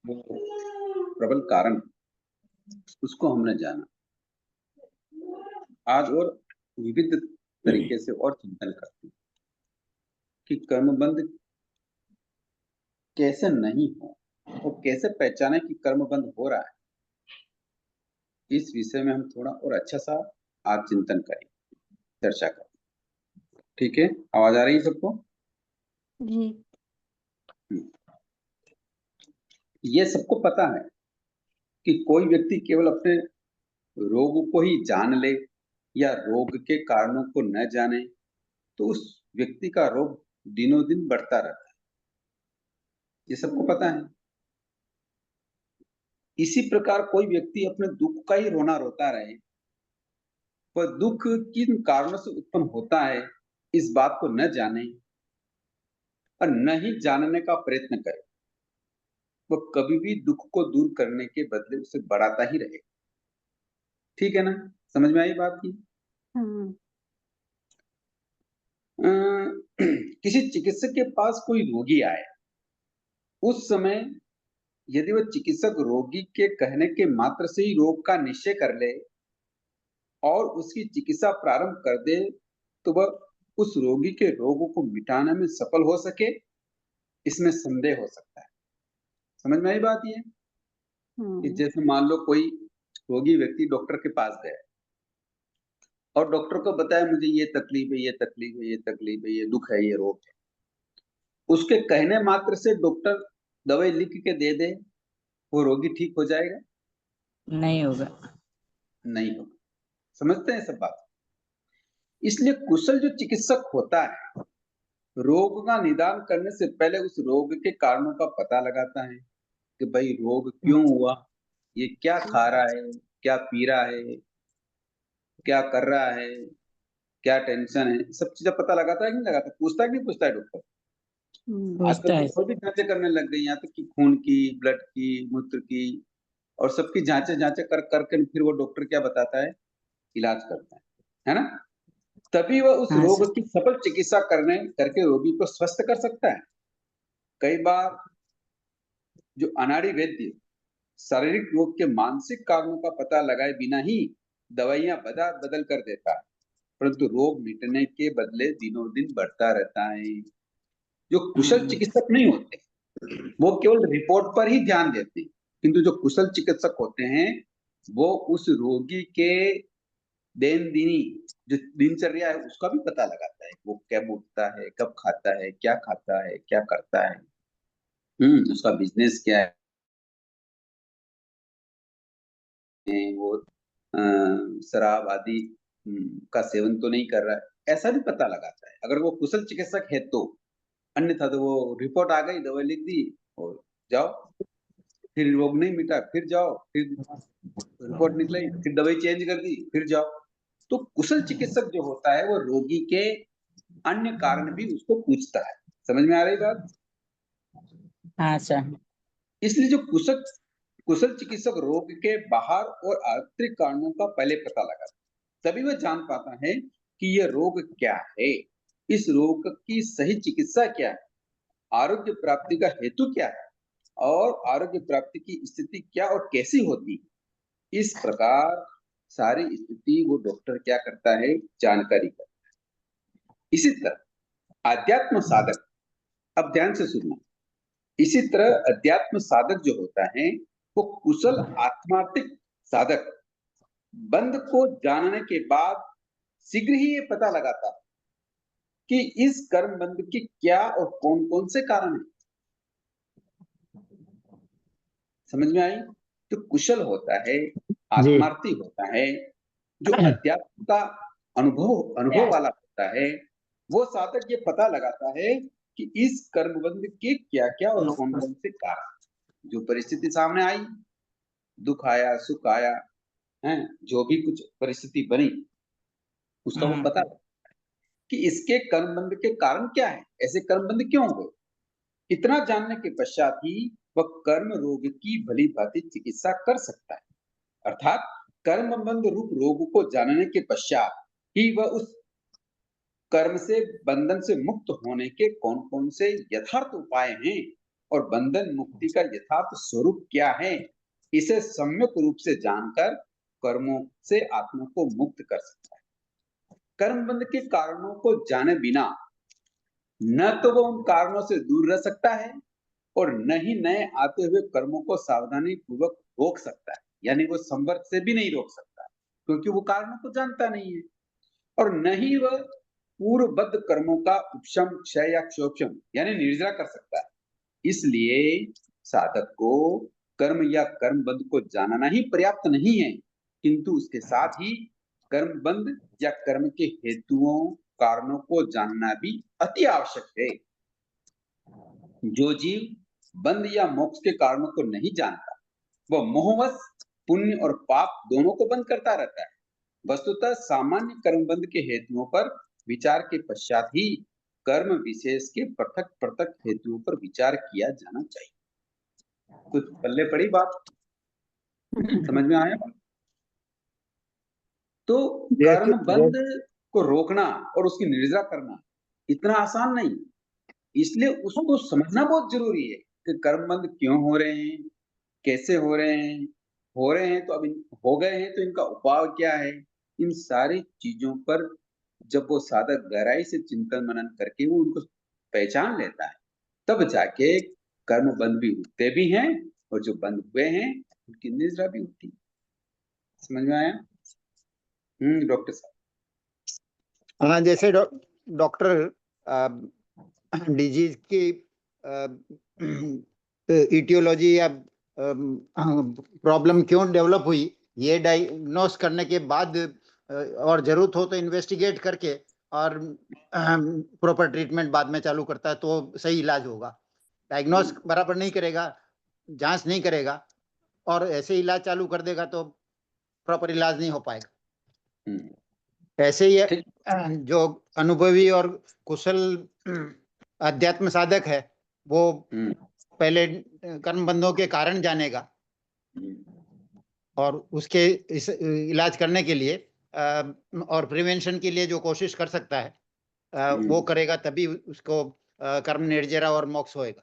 वो प्रबल कारण, उसको हमने जाना। आज और विविध तरीके से और चिंतन करते हैं कि कर्मबंध कैसे नहीं हो और कैसे पहचाने कि कर्मबंध हो रहा है। इस विषय में हम थोड़ा और अच्छा सा आज चिंतन करें, चर्चा करें। ठीक है, आवाज आ रही है सबको? जी। ये सबको पता है कि कोई व्यक्ति केवल अपने रोग को ही जान ले या रोग के कारणों को न जाने तो उस व्यक्ति का रोग दिनों दिन बढ़ता रहता है। ये सबको पता है। इसी प्रकार कोई व्यक्ति अपने दुख का ही रोना रोता रहे, पर दुख किन कारणों से उत्पन्न होता है इस बात को न जाने और न ही जानने का प्रयत्न करे, वह कभी भी दुख को दूर करने के बदले उसे बढ़ाता ही रहेगा। ठीक है ना? समझ में आई बात की? हम्म। किसी चिकित्सक के पास कोई रोगी आए, उस समय यदि वह चिकित्सक रोगी के कहने के मात्र से ही रोग का निश्चय कर ले और उसकी चिकित्सा प्रारंभ कर दे, तो वह उस रोगी के रोगों को मिटाने में सफल हो सके, इसमें संदेह हो सकता है। समझ में आई बात ये? कि जैसे मान लो कोई रोगी व्यक्ति डॉक्टर के पास गया और डॉक्टर को बताया मुझे ये तकलीफ है, ये तकलीफ है, ये तकलीफ है, ये दुख है, ये रोग है। उसके कहने मात्र से डॉक्टर दवाई लिख के दे दे, वो रोगी ठीक हो जाएगा? नहीं होगा। नहीं होगा। समझते हैं सब बात? इसलिए कुशल जो चिकित्सक होता है, रोग का निदान करने से पहले उस रोग के कारणों का पता लगाता है कि भाई रोग क्यों हुआ, ये क्या खा रहा है, क्या पी रहा है, क्या कर रहा है, क्या टेंशन है, सब चीजें पता लगाता है कि नहीं लगाता? पूछता है कि नहीं पूछता है डॉक्टर? आजकल पूछता तो है। और भी जांचें करने लग गई, यहाँ तक कि खून की, ब्लड की, मूत्र की, और सबकी जांचें जांचें कर करके फिर वो डॉक्टर क्या बताता है? इलाज करता है ना? तभी वह उस हाँ रोग सर। की सफल चिकित्सा करने करके रोगी को स्वस्थ कर सकता है। कई बार जो अनाड़ी वैद्य शारीरिक रोग के मानसिक कारणों का पता लगाए बिना ही दवाइयां बदल बदल कर देता है, परंतु रोग मिटने के बदले दिनों दिन बढ़ता रहता है। जो कुशल चिकित्सक नहीं होते, वो केवल रिपोर्ट पर ही ध्यान देते हैं, किंतु जो कुशल चिकित्सक होते हैं, वो उस रोगी के दैनंदिनी जो दिनचर्या है उसका भी पता लगाता है। वो कब उठता है, कब खाता है, क्या खाता है, क्या करता है, उसका बिजनेस क्या है, वो शराब आदि का सेवन तो नहीं कर रहा है, ऐसा भी पता लगाता है अगर वो कुशल चिकित्सक है तो। अन्यथा तो वो रिपोर्ट आ गई, दवाई लिख दी और जाओ, फिर रोग नहीं मिटा फिर जाओ, फिर रिपोर्ट निकली फिर दवाई चेंज कर दी फिर जाओ। तो कुशल चिकित्सक जो होता है वो रोगी के अन्य कारण भी उसको पूछता है। समझ में आ रही बात? हाँ सर। इसलिए जो कुशल कुशल चिकित्सक रोग के बाहर और आंतरिक कारणों का पहले पता लगाता है, तभी वह जान पाता है कि यह रोग क्या है, इस रोग की सही चिकित्सा क्या है, आरोग्य प्राप्ति का हेतु क्या है और आरोग्य प्राप्ति की स्थिति क्या और कैसी होती है। इस प्रकार सारी स्थिति वो डॉक्टर क्या करता है? जानकारी करता है। इसी तरह अध्यात्म साधक, अब ध्यान से सुनना, इसी तरह अध्यात्म साधक जो होता है वो कुशल आत्मार्थिक साधक बंध को जानने के बाद शीघ्र ही ये पता लगाता है कि इस कर्म बंध के क्या और कौन कौन से कारण है। समझ में आई? तो कुशल होता है, जी। आत्मार्थी होता है, जो अध्यात्म का अनुभव अनुभव वाला होता है, वो साधक ये पता लगाता है कि इस कर्मबंध के क्या क्या और कौन कौन से कारण, जो परिस्थिति सामने आई, दुख आया, सुख आया, है, जो भी कुछ परिस्थिति बनी, उसका वो पता कि इसके कर्मबंध के कारण क्या है, ऐसे कर्मबंध क्यों हुए। इतना जानने के पश्चात ही वह कर्म रोग की भली भांति चिकित्सा कर सकता है। अर्थात कर्मबंध रूप रोग को जानने के पश्चात ही वह उस कर्म से बंधन से मुक्त होने के कौन कौन से यथार्थ उपाय हैं और बंधन मुक्ति का यथार्थ स्वरूप क्या है, इसे सम्यक रूप से जानकर कर्मों से आत्मा को मुक्त कर सकता है। कर्म बंध के कारणों को जाने बिना न तो वो उन कारणों से दूर रह सकता है और न ही नए आते हुए कर्मों को सावधानी पूर्वक रोक सकता है। यानी वो संवर्त से भी नहीं रोक सकता, क्योंकि वो कारणों को जानता नहीं है। और न ही वह पूर्वबद्ध कर्मों का उपशम, क्षय या क्षोभशम यानी निर्जरा कर सकता है। इसलिए साधक को कर्म या कर्म बंध को जानना ही पर्याप्त नहीं है, किंतु उसके साथ ही कर्म बंध या कर्म के हेतुओं, कारणों को जानना भी अति आवश्यक है। जो जीव बंध या मोक्ष के कारणों को नहीं जानता, वह मोहवश पुण्य और पाप दोनों को बंद करता रहता है। वस्तुतः सामान्य कर्म बंध के हेतुओं पर विचार के पश्चात ही कर्म विशेष के पृथक पृथक हेतुओं पर विचार किया जाना चाहिए। कुछ पल्ले पड़ी बात, समझ में आया? तो कर्म बंध को रोकना और उसकी निर्जरा करना इतना आसान नहीं, इसलिए उसको समझना बहुत जरूरी है कि कर्म बंध क्यों हो रहे हैं, कैसे हो रहे हैं, तो अब हो गए हैं तो इनका उपाय क्या है। इन सारी चीजों पर जब वो साधक गहराई से चिंतन मनन करके वो उनको पहचान लेता है, तब जाके कर्म बंध भी उठते भी हैं और जो बंद हुए हैं उनकी निजरा भी उठती है। समझ में आया? डॉक्टर साहब। हाँ, जैसे डॉक्टर डिजीज की इटियोलॉजी या प्रॉब्लम क्यों डेवलप हुई, ये डायग्नोस करने के बाद और जरूरत हो तो इन्वेस्टिगेट करके और प्रॉपर ट्रीटमेंट बाद में चालू करता है तो सही इलाज होगा। डायग्नोस बराबर नहीं करेगा, जांच नहीं करेगा और ऐसे इलाज चालू कर देगा तो प्रॉपर इलाज नहीं हो पाएगा। ऐसे ही जो अनुभवी और कुशल अध्यात्म साधक है वो पहले कर्म बंधों के कारण जानेगा और उसके इलाज करने के लिए और प्रिवेंशन के लिए जो कोशिश कर सकता है वो करेगा, तभी उसको कर्म निर्जरा और मोक्ष होएगा।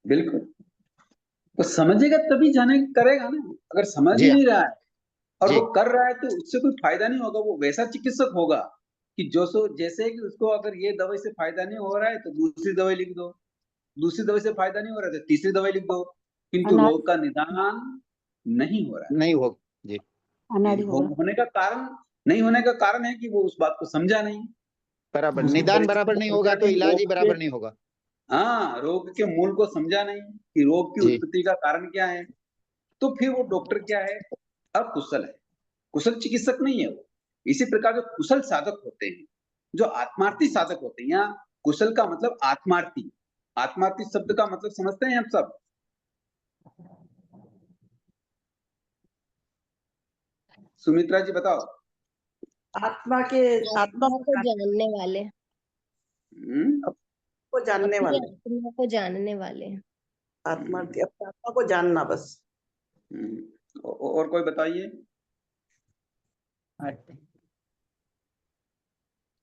बिल्कुल, तो समझेगा तभी जाने करेगा ना। अगर समझ ही नहीं रहा है और वो कर रहा है तो उससे कोई फायदा नहीं होगा। वो वैसा चिकित्सक होगा कि जैसे कि उसको अगर ये दवाई से फायदा नहीं हो रहा है तो दूसरी दवाई लिख दो, दूसरी दवाई से फायदा नहीं हो रहा है तो तीसरी दवाई लिख दो, किंतु रोग का निदान नहीं हो रहा है। नहीं हो जी, होने का कारण नहीं होने का कारण है कि वो उस बात को समझा नहीं। बराबर निदान बराबर नहीं होगा तो इलाज ही बराबर नहीं होगा। हाँ, रोग के मूल को समझा नहीं कि रोग की उत्पत्ति का कारण क्या है, तो फिर वो डॉक्टर क्या है, अकुशल है, कुशल चिकित्सक नहीं है वो। इसी प्रकार जो कुशल साधक होते हैं, जो आत्मार्थी साधक होते हैं, यहाँ कुशल का मतलब आत्मार्थी। आत्मार्थी शब्द का मतलब समझते हैं हम सब? सुमित्रा जी बताओ। आत्मा को जानने वाले, को जानने वाले, आत्मा को जानने वाले, आत्मार्थी अपनी आत्मा को जानना बस। और कोई बताइए।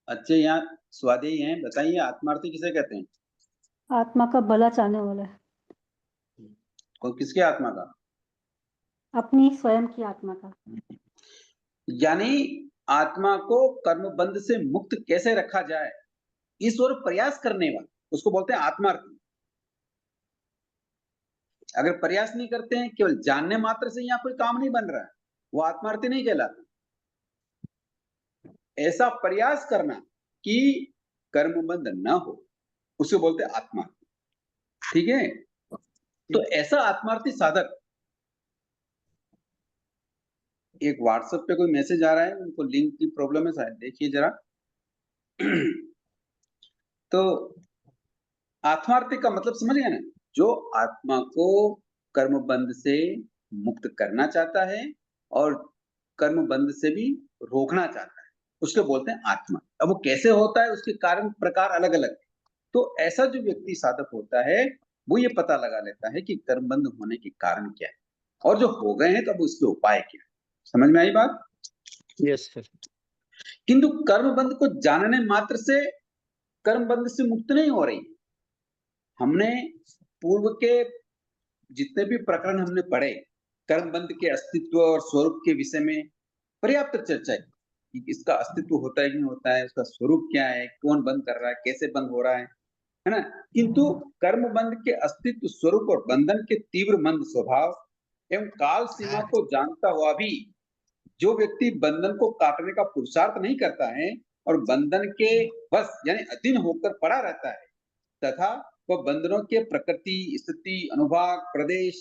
अच्छे यहाँ स्वाध्यायी हैं, बताइए आत्मार्थी किसे कहते हैं? आत्मा का भला चाहने वाला है। किसके आत्मा का? अपनी स्वयं की आत्मा का। यानी आत्मा को कर्मबंध से मुक्त कैसे रखा जाए, इस ओर प्रयास करने वाला, उसको बोलते हैं आत्मार्थी। अगर प्रयास नहीं करते हैं, केवल जानने मात्र से यहाँ कोई काम नहीं बन रहा है, वो आत्मार्थी नहीं कहलाता। ऐसा प्रयास करना कि कर्मबंध न हो, उसे बोलते हैं आत्मार्थी। ठीक है, तो ऐसा आत्मार्थी साधक, एक व्हाट्सएप पे कोई मैसेज आ रहा है, उनको लिंक की प्रॉब्लम है शायद, देखिए जरा। तो आत्मार्थी का मतलब समझ गए ना, जो आत्मा को कर्मबंध से मुक्त करना चाहता है और कर्मबंध से भी रोकना चाहता है, उसको बोलते हैं आत्मा। अब वो कैसे होता है, उसके कारण प्रकार अलग अलग है। तो ऐसा जो व्यक्ति साधक होता है, वो ये पता लगा लेता है कि कर्मबंध होने के कारण क्या है और जो हो गए हैं तब उसके उपाय क्या है। समझ में आई बात? Yes sir. किंतु कर्मबंध को जानने मात्र से कर्मबंध से मुक्त नहीं हो रही। हमने पूर्व के जितने भी प्रकरण हमने पढ़े, कर्म बंध के अस्तित्व और स्वरूप के विषय में पर्याप्त चर्चा की कि इसका अस्तित्व होता है कि नहीं होता है, उसका स्वरूप क्या है, कौन बंद कर रहा है, कैसे बंद हो रहा है ना? किंतु कर्म बंध के अस्तित्व, स्वरूप और बंधन के तीव्र मंद स्वभाव एवं काल सीमा को जानता हुआ भी जो व्यक्ति बंधन को काटने का पुरुषार्थ नहीं करता है और बंधन के बस यानी अधीन होकर पड़ा रहता है, तथा वह बंधनों के प्रकृति, स्थिति, अनुभाग, प्रदेश,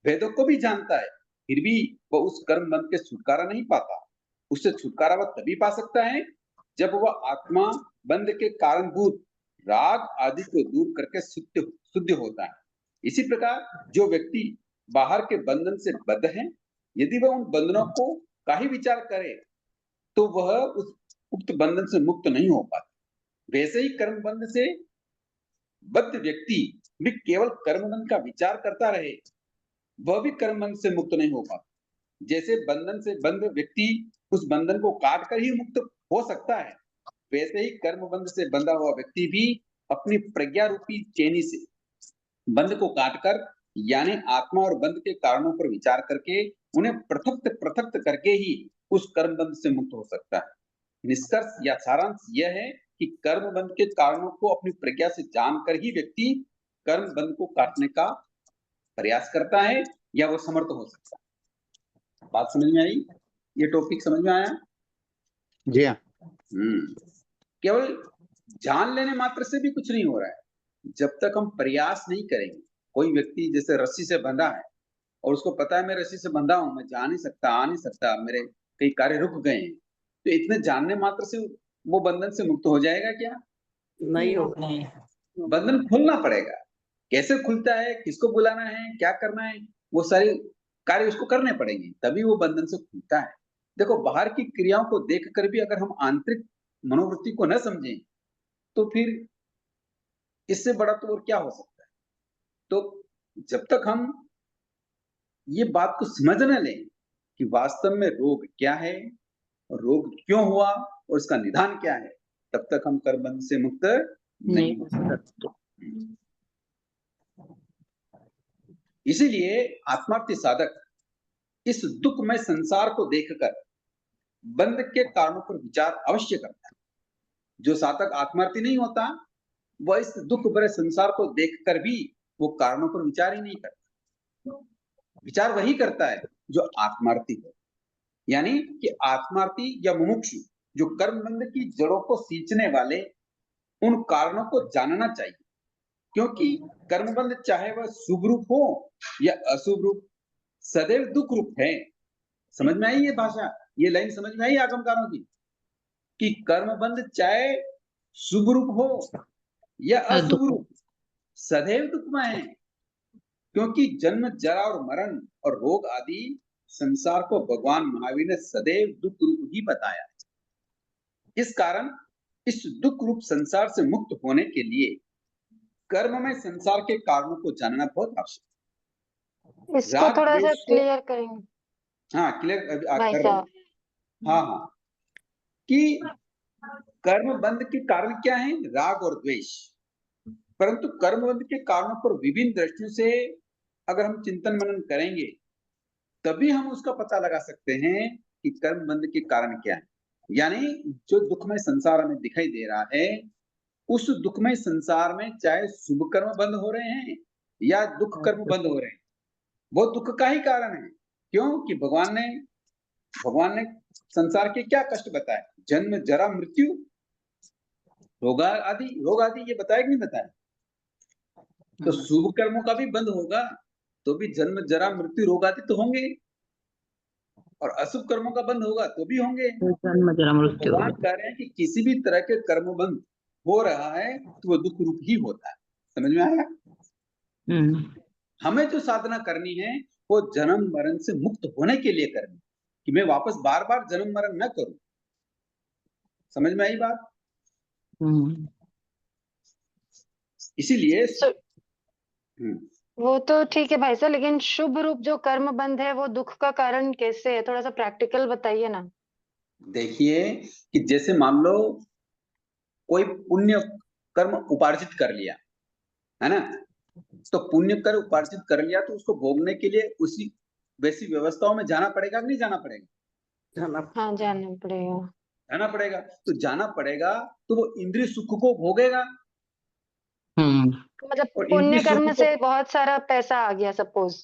भेदों को भी जानता है, फिर भी वह उस कर्म बंध के छुटकारा नहीं पाता। उससे छुटकारा वह तभी पा सकता है जब वह आत्मा बंध के कारणभूत राग आदि को दूर करके शुद्ध होता है। इसी प्रकार जो व्यक्ति बाहर के बंधन से बद्ध है, यदि वह उन बंधनों को का ही विचार करे तो वह उस उक्त बंधन से मुक्त नहीं हो पाता। वैसे ही कर्म बंध से बद्ध व्यक्ति भी केवल कर्म बंध का विचार करता रहे, वह भी कर्म बंध से मुक्त नहीं हो पाता। जैसे बंधन से बंध व्यक्ति उस बंधन को काट कर ही मुक्त हो सकता है, वैसे ही कर्म बंध से बंधा हुआ व्यक्ति भी अपनी प्रज्ञा रूपी चेनी से बंध को काटकर यानी आत्मा और बंध के कारणों पर विचार करके उन्हें पृथक करके ही उस कर्म बंध से मुक्त हो सकता है। निष्कर्ष या सारांश यह है कि कर्म बंध के कारणों को अपनी प्रज्ञा से जानकर ही व्यक्ति कर्म बंध को काटने का प्रयास करता है या वो समर्थ हो सकता है। बात समझ में आई? ये टॉपिक समझ में आया? जी हाँ। केवल जान लेने मात्र से भी कुछ नहीं हो रहा है। जब तक हम प्रयास नहीं करेंगे, कोई व्यक्ति जैसे रस्सी से बंधा है और उसको पता है मैं रस्सी से बंधा हूं, मैं जा नहीं सकता, आ नहीं सकता, मेरे कई कार्य रुक गए हैं, तो इतने जानने मात्र से वो बंधन से मुक्त हो जाएगा क्या? नहीं होगा। बंधन खुलना पड़ेगा। कैसे खुलता है, किसको बुलाना है, क्या करना है, वो सारे कार्य उसको करने पड़ेंगे, तभी वो बंधन से खुलता है। देखो, बाहर की क्रियाओं को देखकर भी अगर हम आंतरिक मनोवृत्ति को न समझें तो फिर इससे बड़ा तो और क्या हो सकता है। तो जब तक हम ये बात को समझ न लें कि वास्तव में रोग क्या है और रोग क्यों हुआ और इसका निदान क्या है, तब तक हम कर्मबंध से मुक्त नहीं हो सकते। इसीलिए आत्मार्थी साधक इस दुखमय संसार को देखकर बंध के कारणों पर विचार अवश्य करता है। जो साधक आत्मार्थी नहीं होता, वह इस दुख भरे संसार को देखकर भी वो कारणों पर विचार ही नहीं करता। विचार वही करता है जो आत्मार्थी है, यानी कि आत्मार्थी या मुमुक्षु जो कर्म बंध की जड़ों को सींचने वाले उन कारणों को जानना चाहिए, क्योंकि कर्मबंध चाहे वह शुभ रूप हो या अशुभ रूप, सदैव दुख रूप है। समझ में आई ये भाषा, ये लाइन समझ में आई आगमकारों की कि कर्मबंध चाहे शुभ रूप हो या अशुभ रूप, सदैव दुखमय है, क्योंकि जन्म, जरा और मरण और रोग आदि संसार को भगवान महावीर ने सदैव दुख रूप ही बताया। इस कारण इस दुख रूप संसार से मुक्त होने के लिए कर्म में संसार के कारणों को जानना बहुत आवश्यक है। इसको थोड़ा सा क्लियर करेंगे? हाँ, क्लियर भाई कर साहब। हाँ, कि कर्म बंध के कारण क्या है? राग और द्वेष। परंतु कर्म बंध के कारणों पर विभिन्न दृष्टियों से अगर हम चिंतन मनन करेंगे, तभी हम उसका पता लगा सकते हैं कि कर्म बंध के कारण क्या है। यानी जो दुखमय संसार हमें दिखाई दे रहा है, उस दुखमय संसार में चाहे शुभ कर्म बंद हो रहे हैं या दुख कर्म बंद हो रहे हैं, वो दुख का ही कारण है। क्यों? कि भगवान ने संसार के क्या कष्ट बताए? जन्म, जरा, मृत्यु, रोग आदि ये बताया कि नहीं बताया? तो शुभ कर्मों का भी बंद होगा तो भी जन्म, जरा, मृत्यु, रोग आदि तो होंगे, और अशुभ कर्मों का बंद होगा तो भी होंगे। भगवान कह रहे हैं कि किसी भी तरह के कर्म बंद हो रहा है तो वो दुख रूप ही होता है। समझ में आया? हमें जो साधना करनी है वो जन्म मरण से मुक्त होने के लिए करनी, कि मैं वापस बार बार जन्म मरण न करूं। समझ में आई बात? इसीलिए वो तो ठीक है भाई साहब, लेकिन शुभ रूप जो कर्म बंध है वो दुख का कारण कैसे है? थोड़ा सा प्रैक्टिकल बताइए ना। देखिए कि जैसे मान लो कोई पुण्य कर्म उपार्जित कर लिया है ना, तो पुण्य कर उपार्जित कर लिया तो उसको भोगने के लिए उसी वैसी व्यवस्थाओं में जाना पड़ेगा कि नहीं जाना पड़ेगा? हाँ, जाना पड़ेगा। जाना पड़ेगा। तो जाना पड़ेगा तो वो इंद्रिय सुख को भोगेगा मतलब और पुण्य इंद्रिय कर्म सुख को से बहुत सारा पैसा आ गया सपोज,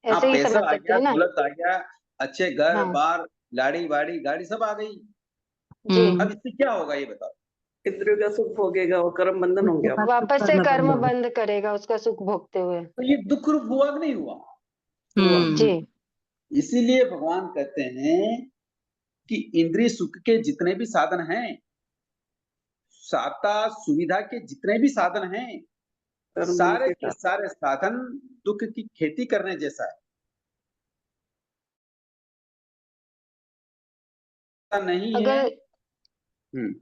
हाँ, ऐसे ही पैसा समझ आ सकते गया, हैं ना? दौलत आ गया, अच्छे घर हाँ, बार, लाड़ी वाड़ी गाड़ी सब आ गई। जी। अब इससे क्या होगा ये बताओ? इंद्रियों का सुख भोगेगा और कर्म बंधन होंगे अब। वापस से कर्म बंद करेगा उसका सुख भोगते हुए। तो ये दुख रूप हुआ कि नहीं हुआ? जी, इसीलिए भगवान कहते हैं कि इंद्रिय सुख के जितने भी साधन हैं, साता सुविधा के जितने भी साधन हैं, कर्म बंध सारे के के साथ सारे साधन दुख की खेती करने जैसा है। ऐसा नहीं है। अगर हम्म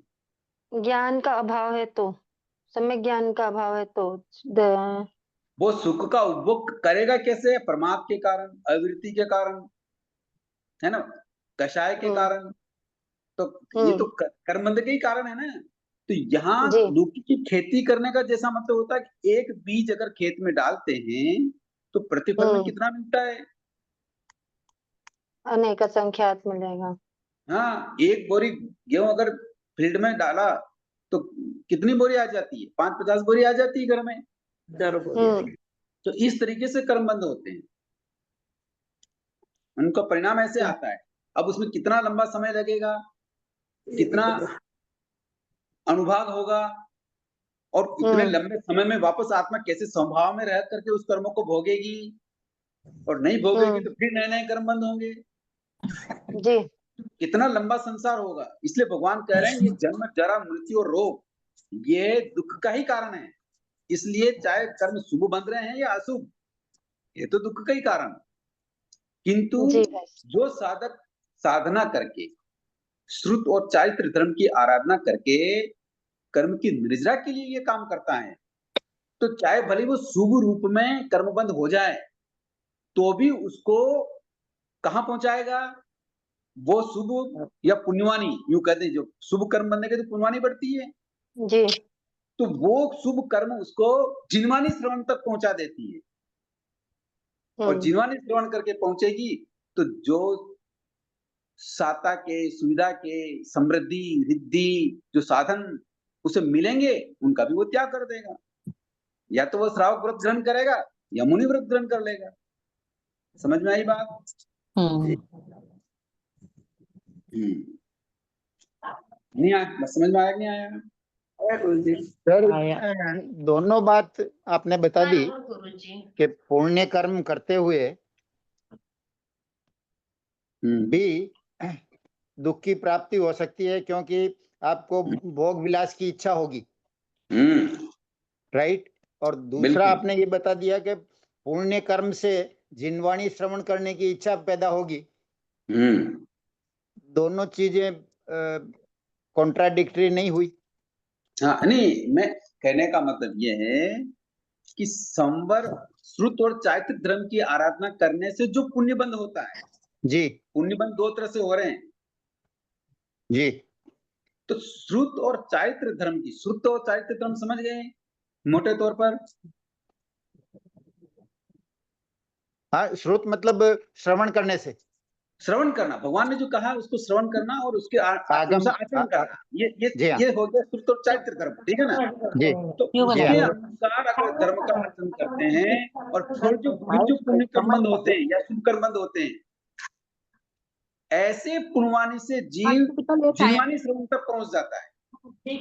ज्ञान का अभाव है तो, सम्यक ज्ञान का अभाव है तो द वो सुख का उपभोग करेगा कैसे? प्रमाद के कारण, अवृत्ति के कारण, है ना, कषाय के हुँ, कारण। तो ये तो हुँ, कर्मबंध के ही कारण है ना। तो यहाँ जी, दुख की खेती करने का जैसा मतलब होता है कि एक बीज अगर खेत में डालते हैं तो प्रतिफल में हुँ, कितना मिलता है? अनेक असंख्यात मिलेगा। हाँ, एक बोरी गेहूं अगर फील्ड में डाला तो कितनी बोरी आ जाती है? 5-50 बोरी आ जाती है घर में। जरूर हो हुँ, गया। तो इस तरीके से कर्मबंध होते हैं, उनका परिणाम ऐसे आता है। अब उसमें कितना लंबा समय लगेगा, ये नहीं कितना पता। अनुभाग होगा और इतने हुँ, लंबे समय में वापस आत्मा कैसे स्वभाव में रह करके उस कर्मों को भोगेगी और नहीं भोगेगी हुँ, तो फिर नए-नए कर्म बंद होंगे। जी, कितना लंबा संसार होगा। इसलिए भगवान कह रहे हैं ये जन्म, जरा, मृत्यु और रोग ये दुःख का ही कारण है। इसलिए चाहे कर्म शुभ बन रहे हैं या अशुभ, ये तो दुःख का ही कारण है। किंतु जी भाई। जो साधक साधना करके, श्रुत और चारित्र धर्म की आराधना करके कर्म की निर्जरा के लिए ये काम करता है, तो चाहे भले वो शुभ रूप में कर्मबंध हो जाए, तो भी उसको कहाँ पहुँचाएगा? वो शुभ या पुण्यवानी, यूँ कहते हैं जो शुभ कर्म बनने के तो पुण्यवानी बढ़ती है, जी, तो वो शुभ कर्म उसको जिनवानी श्रवण तक पहुँचा देती है। और हुँ, जिनवानी श्रवण करके पहुँचेगी, तो जो साता के, सुविधा के, समृद्धि, रिद्धि जो साधन उसे मिलेंगे, उनका भी वो त्याग कर देगा। या तो वो श्रावक व्रत ग्रहण करेगा या मुनि व्रत ग्रहण कर लेगा। समझ में आई बात? नहीं आया? समझ में आया कि नहीं आया? गुरु जी। सर दोनों बात आपने बता दी कि पुण्य कर्म करते हुए भी दुख की प्राप्ति हो सकती है, क्योंकि आपको भोग विलास की इच्छा होगी, राइट। और दूसरा बिल्कुल। आपने ये बता दिया कि पुण्य कर्म से जिनवाणी श्रवण करने की इच्छा पैदा होगी। दोनों चीजें कॉन्ट्राडिक्टरी नहीं हुई? हाँ, नहीं, मैं कहने का मतलब ये है कि संवर, श्रुत और चारित्र धर्म की आराधना करने से जो पुण्य बंध होता है, जी पुण्य बंध 2 तरह से हो रहे हैं। जी। तो श्रुत और चारित्र धर्म की, श्रुत और चारित्र धर्म समझ गए मोटे तौर पर? हाँ, श्रुत मतलब श्रवण करने से। श्रवण करना, भगवान ने जो कहा है उसको श्रवण करना और उसके आगम अनुसार आचरण करना, जी हाँ, ये हो गया श्रुत और चारित्र धर्म, ठीक है ना? जी तो जी उसके हाँ, अनुसार अगर धर्म का आचरण करते हैं और फिर जो पुण्य कर्म बंद होते हैं या शुभ कर्म बंद होते हैं, ऐसे पुण्यवानी से जीव जिनवानी श्रवण तक पहुंच जाता है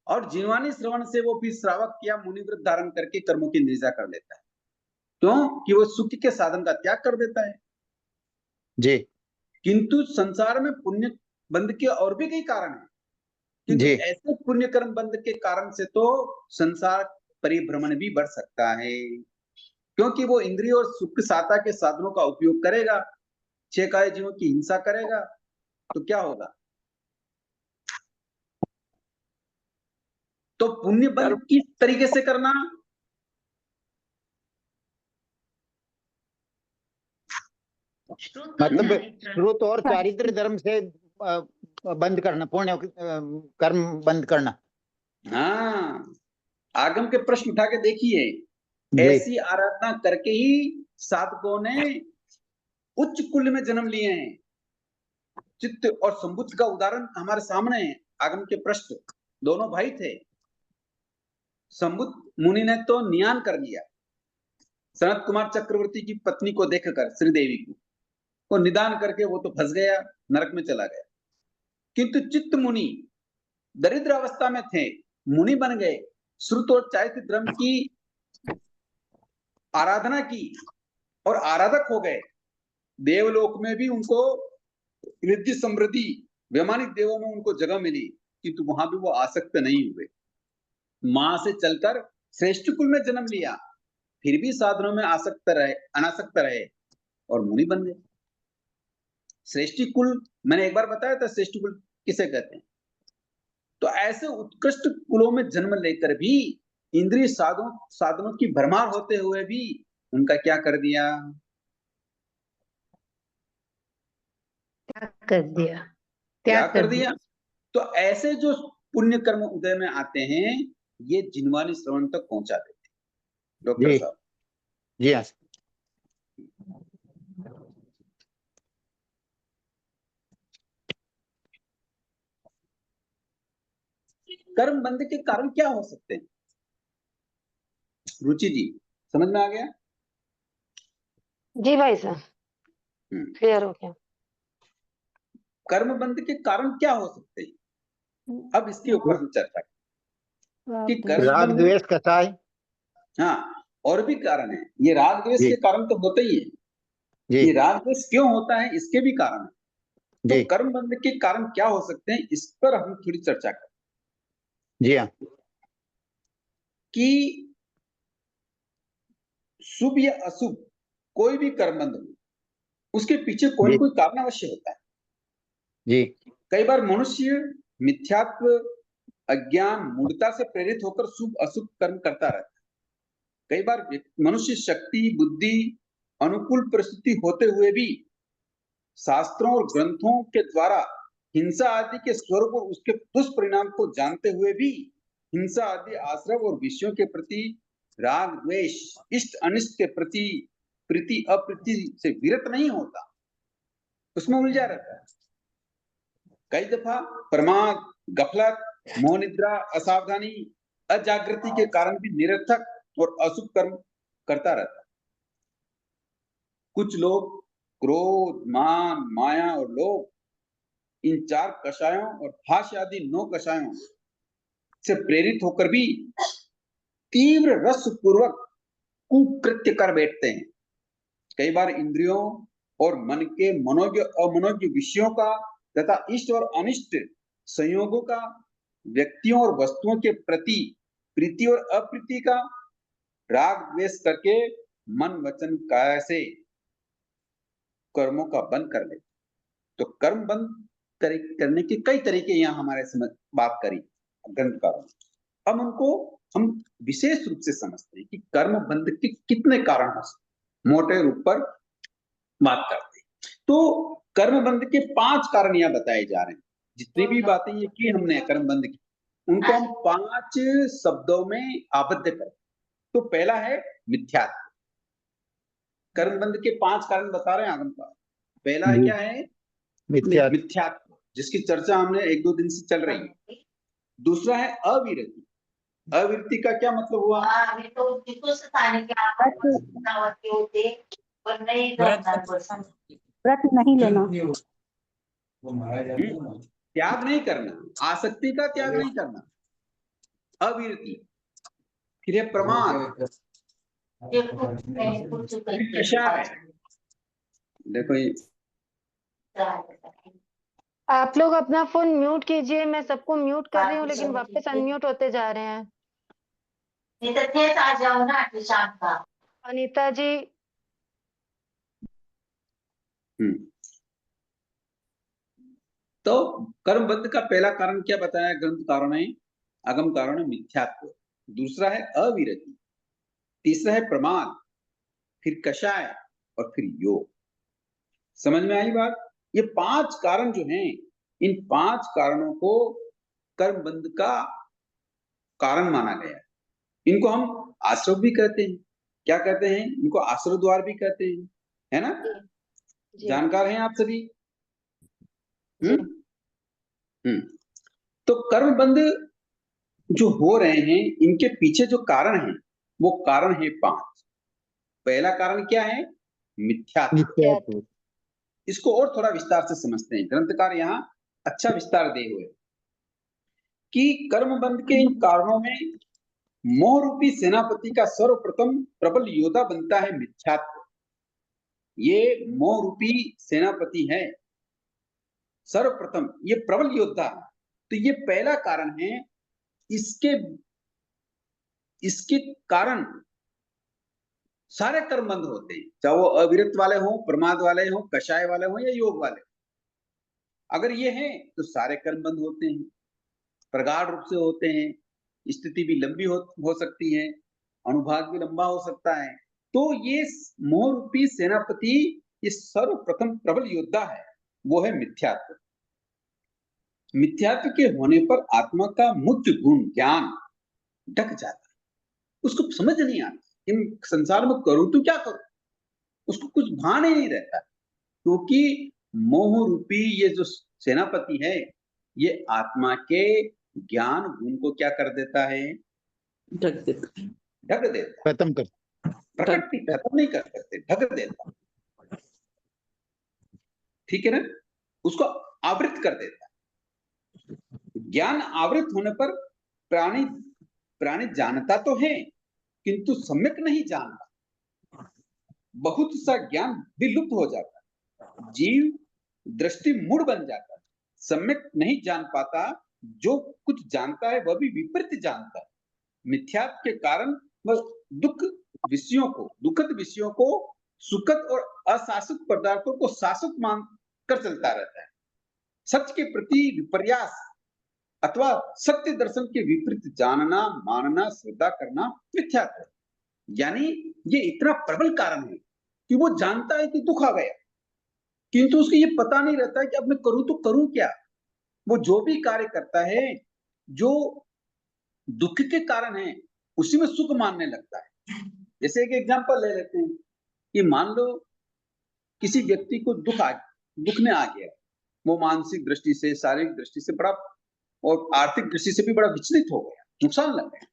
और जिनवानी श्रवण से वो फिर श्रावक या मुनि व्रत धारण करके कर्मों की निर्जा कर लेता है। क्यों? कि वो सुख के साधन का त्याग कर देता है। जी किंतु संसार में पुण्य बंध के और भी कई कारण हैं, किंतु जी ऐसे पुण्य कर्म बंध के कारण से तो संसार परिभ्रमण भी बढ़ सकता है, क्योंकि वो इंद्रिय और सुख साता के साधनों का उपयोग करेगा, 6 काय जीवों की हिंसा करेगा, तो क्या होगा? तो पुण्य बंध किस तरीके से करना? मतलब श्रुत और चारित्र धर्म से बंद करना, पुण्य कर्म बंद करना। हाँ, आगम के प्रश्न उठा के देखिए, जी ऐसी आराधना करके ही साधकों ने उच्च कुल में जन्म लिए हैं। चित्त और संबुद्ध का उदाहरण हमारे सामने है। आगम के पृष्ठ दोनों भाई थे। संबुद्ध मुनि ने तो नियान कर लिया, सनत कुमार चक्रवर्ती की पत्नी को देखकर, श्रीदेवी को निदान करके वो तो फंस गया, नरक में चला गया। किंतु चित्त मुनि दरिद्र अवस्था में थे, मुनि बन गए, श्रुत और चारित्र धर्म की आराधना की और आराधक हो गए। देवलोक में भी उनको रिद्धि समृद्धि, वैमानिक देवों में उनको जगह मिली, किंतु वहां भी वो आसक्त नहीं हुए। मां से चलकर श्रेष्ठ कुल में जन्म लिया, फिर भी साधनों में आसक्त रहे, अनासक्त रहे और मुनि बन गए। श्रेष्ठी कुल मैंने एक बार बताया था, श्रेष्ठ कुल किसे कहते हैं। तो ऐसे उत्कृष्ट कुलों में जन्म लेकर भी इंद्रिय साधनों की भरमार होते हुए भी उनका क्या कर दिया? कर दिया, त्याग कर दिया। तो ऐसे जो पुण्य कर्म उदय में आते हैं, ये जिनवानी श्रवण तक पहुंचा देते हैं। डॉक्टर जी साहब, जी हाँ कर्म बंध के कारण क्या हो सकते हैं? रुचि जी, समझ में आ गया? जी भाई साहब, क्लियर हो गया। कर्म बंध के कारण क्या हो सकते हैं? अब इसके ऊपर हम चर्चा करें कि कर्म राग बंध, द्वेष कसाय। हाँ, और भी कारण है। ये राग द्वेष जी के कारण तो होते ही है। ये जी राग द्वेष क्यों होता है, इसके भी कारण है। तो जी कर्म बंध के कारण क्या हो सकते हैं, इस पर हम थोड़ी चर्चा करें जी हाँ कि शुभ या अशुभ कोई भी कर्म बंध हो, उसके पीछे कोई जी ना कोई कारण अवश्य होता है। जी कई बार मनुष्य मिथ्यात्व, अज्ञान, मूढ़ता से प्रेरित होकर शुभ अशुभ कर्म करता रहता है। कई बार मनुष्य शक्ति, बुद्धि, अनुकूल परिस्थिति होते हुए भी शास्त्रों और ग्रंथों के द्वारा हिंसा आदि के स्वरूप और उसके दुष्परिणाम को जानते हुए भी हिंसा आदि आश्रव और विषयों के प्रति राग द्वेष, इष्ट अनिष्ट के प्रति प्रीति अप्रीति से विरत नहीं होता, उसमें उलझा रहता है। कई दफा प्रमाद, गफलत, मोह निद्रा, असावधानी, अजागृति के कारण भी निरर्थक और अशुभ कर्म करता रहता है। कुछ लोग क्रोध, मान, माया और लोभ, इन 4 कषायों और भाष्य आदि 9 कषायों से प्रेरित होकर भी तीव्र रस पूर्वक कुकृत्य कर बैठते हैं। कई बार इंद्रियों और मन के मनोज्ञ अमनोज्ञ विषयों का तथा इष्ट और अनिष्ट संयोगों का, व्यक्तियों और वस्तुओं के प्रति प्रीति और अप्रीति का राग द्वेष करके मन वचन काया से कर्मों का बंद कर लेते। तो कर्म बंद करने के कई तरीके यहाँ हमारे समझ बात करी ग्रंथकारों ने। अब उनको हम विशेष रूप से समझते हैं कि कर्म बंध के कितने कारण हो सकते, मोटे रूप पर बात करते हैं। तो कर्म बंध के 5 कारण यहाँ बताए जा रहे हैं। जितनी भी बातें ये की हमने कर्म बंध की, उनको हम 5 शब्दों में आबद्ध करें। तो पहला है मिथ्यात्व। कर्म बंध के 5 कारण बता रहे हैं आगम का। पहला है क्या है? मिथ्यात्व, जिसकी चर्चा हमने 1-2 दिन से चल रही है। दूसरा है अविरति। अविरति का क्या मतलब हुआ? व्रत नहीं लेना, त्याग नहीं करना, आसक्ति का त्याग नहीं करना, अविरति। फिर है प्रमाद, कषाय। देखो ये आप लोग अपना फोन म्यूट कीजिए। मैं सबको म्यूट कर रही हूँ, लेकिन वापस अनम्यूट होते जा रहे हैं। आ जाओ ना शाम का। अनीता जी, तो कर्म बंध का पहला कारण क्या बताया ग्रंथकारों ने? आगमकारों ने मिथ्यात्व। दूसरा है अविरति, तीसरा है प्रमाद, फिर कषाय और फिर योग। समझ में आई बात? ये 5 कारण जो हैं, इन 5 कारणों को कर्म बंध का कारण माना गया है। इनको हम आश्रव भी कहते हैं। क्या कहते हैं, इनको आश्रय द्वार भी कहते हैं, है ना? जी जानकार हैं आप सभी। जी तो कर्म बंध जो हो रहे हैं, इनके पीछे जो कारण है वो कारण है 5। पहला कारण क्या है? मिथ्यात्व। मिथ्यात्व। इसको और थोड़ा विस्तार से समझते हैं। ग्रंथकार यहाँ अच्छा विस्तार दे हुए कि कर्म बंध के इन कारणों में मोह रूपी सेनापति का सर्वप्रथम प्रबल योद्धा बनता है मिथ्यात्व। ये मोह रूपी सेनापति है सर्वप्रथम, ये प्रबल योद्धा। तो ये पहला कारण है। इसके इसके कारण सारे कर्म बंद होते हैं, चाहे वो अविरत वाले हों, प्रमाद वाले हों, कषाय वाले हों या योग वाले। अगर ये हैं तो सारे कर्म बंद होते हैं, प्रगाढ़ रूप से होते हैं। स्थिति भी लंबी हो सकती है, अनुभाग भी लंबा हो सकता है। तो ये मोह रूपी सेनापति, ये सर्वप्रथम प्रबल योद्धा है, वो है मिथ्यात्व। मिथ्यात्व के होने पर आत्मा का मुख्य गुण ज्ञान ढक जाता है, उसको समझ नहीं आता इन संसार में करूं तो क्या करूं, उसको कुछ भान ही नहीं रहता, क्योंकि मोह रूपी ये जो सेनापति है, ये आत्मा के ज्ञान गुण को क्या कर देता है? ढक देता है। ढक देता है। खत्म कर। प्रकट नहीं, खत्म नहीं कर सकते, ढक देता है। ठीक है ना? उसको आवृत कर देता है। ज्ञान आवृत होने पर प्राणी जानता तो है, किंतु सम्यक नहीं जानता। बहुत सा ज्ञान विलुप्त हो जाता है, जीव दृष्टि मूढ़ बन जाता है, सम्यक नहीं जान पाता। जो कुछ जानता है वह भी विपरीत जानता है। मिथ्यात्व के कारण वह दुखद विषयों को सुखद और अशाश्वत पदार्थों को शाश्वत मान कर चलता रहता है। सत्य के प्रति विपर्यास अथवा सत्य दर्शन के विपरीत जानना, मानना, श्रद्धा करना मिथ्यात्व है। यानी ये इतना प्रबल कारण है कि वो जानता है कि दुख आ गया, किंतु उसको ये पता नहीं रहता है कि अब मैं करूं तो करूं क्या। वो जो भी कार्य करता है जो दुख के कारण है, उसी में सुख मानने लगता है। जैसे एक एग्जांपल ले लेते हैं कि मान लो किसी व्यक्ति को दुख में आ गया, वो मानसिक दृष्टि से, शारीरिक दृष्टि से बड़ा और आर्थिक दृष्टि से भी बड़ा विचलित हो गया, नुकसान लग गया।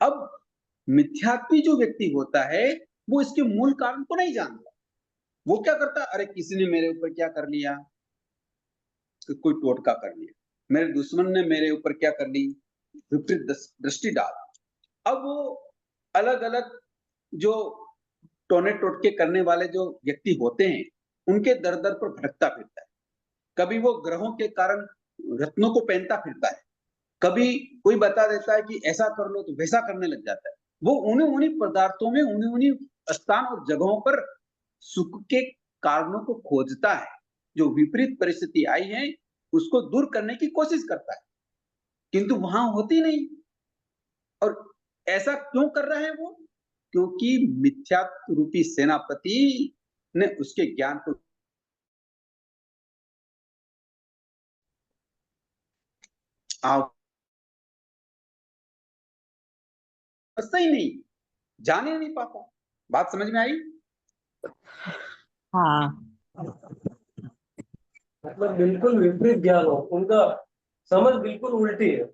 अब मिथ्यात्वी जो व्यक्ति होता है, वो इसके मूल कारण को नहीं जानता। वो क्या करता है, अरे किसी ने मेरे ऊपर क्या कर लिया, कोई टोटका कर लिया, मेरे दुश्मन ने मेरे ऊपर क्या कर ली, विपरीत दृष्टि डाल। अब वो अलग अलग जो टोने टोटके करने वाले जो व्यक्ति होते हैं, उनके दर दर पर भटकता फिरता है। कभी वो ग्रहों के कारण रत्नों को पहनता फिरता है, कभी कोई बता देता है कि ऐसा कर लो तो वैसा करने लग जाता है। वो उन्हीं पदार्थों में, उन्हीं स्थान और जगहों पर सुख के कारणों को खोजता है। जो विपरीत परिस्थिति आई है उसको दूर करने की कोशिश करता है, किंतु वहां होती नहीं। और ऐसा क्यों कर रहा है वो? क्योंकि मिथ्यात्व रूपी सेनापति ने उसके ज्ञान को समझता ही नहीं, जान ही नहीं पाता। बात समझ में आई? हाँ, मतलब बिल्कुल विपरीत ज्ञान हो, उनका समझ बिल्कुल उल्टी है।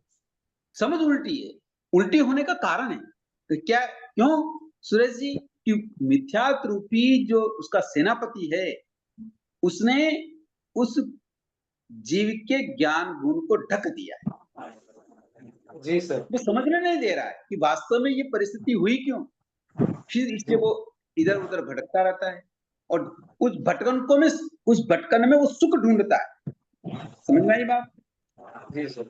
समझ उल्टी है। उल्टी होने का कारण है तो क्या, क्यों सुरेश जी? कि मिथ्यात्व रूपी जो उसका सेनापति है, उसने उस जीव के ज्ञान गुण को ढक दिया है। जी सर। वो समझने नहीं दे रहा है कि वास्तव में ये परिस्थिति हुई क्यों। फिर इसलिए वो इधर उधर भटकता रहता है और उस भटकन में वो सुख ढूंढता है। समझ में आई बात? जी सर।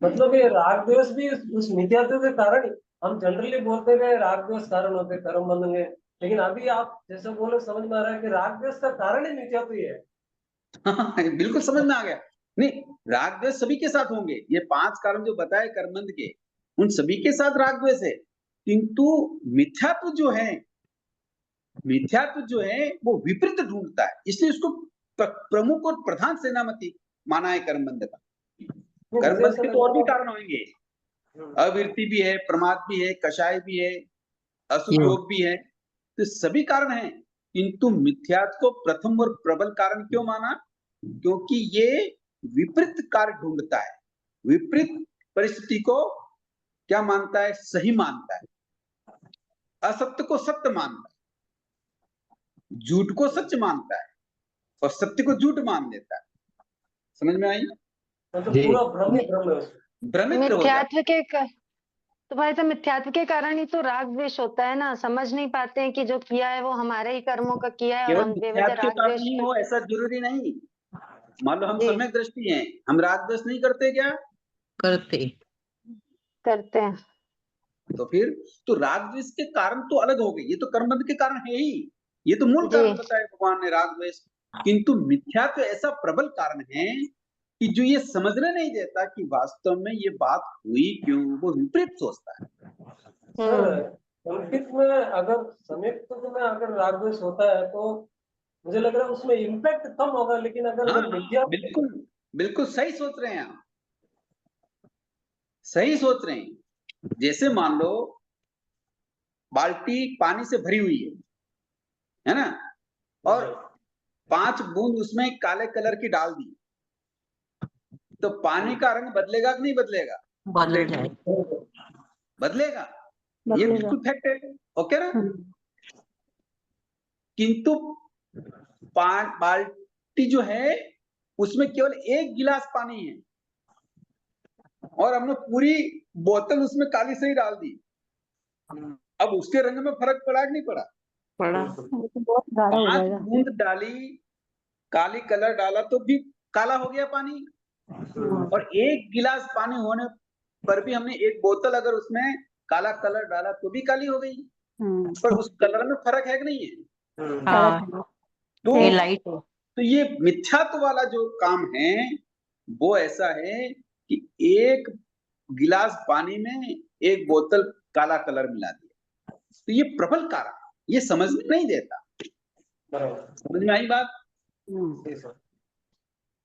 मतलब ये राग द्वेष भी उस मिथ्यात्व के कारण ही, हम जनरली बोलते हैं राग द्वेष कारण होते हैं कर्म बंधन के, लेकिन अभी आप जैसे बोले समझ में आ रहा है कि राग द्वेष का कारण ही मिथ्यात्व ही है। बिल्कुल समझ में आ गया। नहीं, राग द्वेष सभी के साथ होंगे। ये 5 कारण जो बताए कर्मबंध के, उन सभी के साथ राग द्वेष है, किंतु मिथ्यात्व जो है वो विपरीत ढूंढता है, इसलिए उसको प्रमुख और प्रधान सेनापति माना है कर्मबंध का। कर्मबंध के तो और भी कारण होंगे, अविरति भी है, प्रमाद भी है, कषाय भी है, अशुभ योग भी है, तो सभी कारण हैं, किंतु मिथ्यात्व को प्रथम और प्रबल कारण क्यों माना? क्योंकि ये विपरीत कार्य ढूंढता है, विपरीत परिस्थिति को क्या मानता है? सही मानता है, असत्य को सत्य मानता है, झूठ को सच मानता है और सत्य को झूठ मान लेता है। समझ में आई? मतलब जी। पूरा भ्रम ही भ्रम है उसमें। भ्रमित हो जाता है। मिथ्यात्व के तो भाई साहब मिथ्यात्व के कारण ही तो राग द्वेष होता है ना, समझ नहीं पाते हैं कि जो किया है वो हमारे ही कर्मों का किया है और केवल हम बेवजह मिथ्यात्व के राग कारण द्वेष नहीं हो ऐसा जरूरी नहीं। मान लो हम जी। सम्यक दृष्टि हैं, हम राग द्वेष नहीं करते क्या? करते करते हैं। तो फिर तो राग द्वेष के कारण तो अलग हो गए, ये तो कर्मबंध के कारण है ही, ये तो मूल जी। कारण बताया भगवान ने राग द्वेष। किंतु मिथ्यात्व ऐसा प्रबल कारण है कि जो ये समझने नहीं देता कि वास्तव में ये बात हुई क्यों, वो विपरीत सोचता है। सर संस्कृत में अगर संयुक्त में अगर राग द्वेष होता है तो मुझे लग रहा है उसमें इम्पैक्ट कम होगा, लेकिन अगर हाँ, मिथ्या बिल्कुल बिल्कुल सही सोच रहे हैं आप, सही सोच रहे हैं। जैसे मान लो बाल्टी पानी से भरी हुई है ना, और 5 बूंद उसमें काले कलर की डाल दी, तो पानी का रंग बदलेगा कि नहीं बदलेगा? बदल जाए। बदलेगा, ये बदलेगा। बिल्कुल फैक्ट है, ओके ना? हम्म, किंतु बाल्टी जो है उसमें केवल 1 गिलास पानी है और हमने पूरी बोतल उसमें काली से ही डाल दी, अब उसके रंग में फर्क पड़ा कि नहीं पड़ा? पड़ा। वो तो बहुत गाढ़ा हो 5 जाएगा। बूंद डाली, काली कलर डाला तो भी काला हो गया पानी, और 1 गिलास पानी होने पर भी हमने एक बोतल अगर उसमें काला कलर डाला तो भी काली हो गई, पर उस कलर में फर्क है कि नहीं है? हाँ, फर्क है। तो ये लाइट है। तो ये मिथ्यात्व वाला जो काम है वो ऐसा है कि 1 गिलास पानी में 1 बोतल काला कलर मिला दिया, तो ये प्रबल कारण, ये समझ में नहीं देता। समझ में आई बात? हम्म,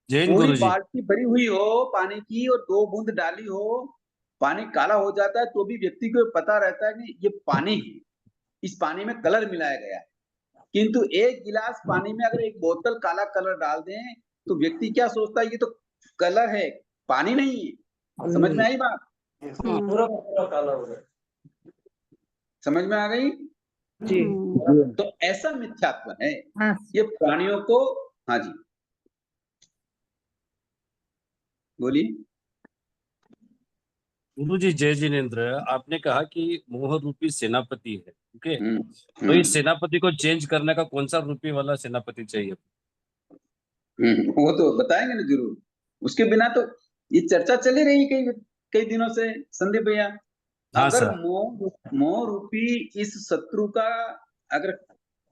जैन पूरी गुरु जी। बाल्टी भरी हुई हो पानी की और 2 बूंद डाली हो, पानी काला हो जाता है तो भी व्यक्ति को पता रहता है कि ये पानी है, इस पानी में कलर मिलाया गया है। किंतु 1 गिलास पानी में अगर 1 बोतल काला कलर डाल दें तो व्यक्ति क्या सोचता है, ये तो कलर है, पानी नहीं है। समझ में आई बात? पूरा का पूरा काला हो गया। समझ में आ गई? जी। तो ऐसा मिथ्यात्व है, हाँ। ये प्राणियों को। हाँ जी, बोलिए। गुरु जी जय जिनेन्द्र, आपने कहा कि मोह रूपी सेनापति है, ओके। तो इस हम्म, सेनापति को चेंज करने का कौन सा रूपी वाला सेनापति चाहिए? वो तो बताएंगे ना जरूर, उसके बिना तो ये चर्चा चली रही कई कई दिनों से संदीप भैया। हाँ अगर सर। मोह रूपी इस शत्रु का अगर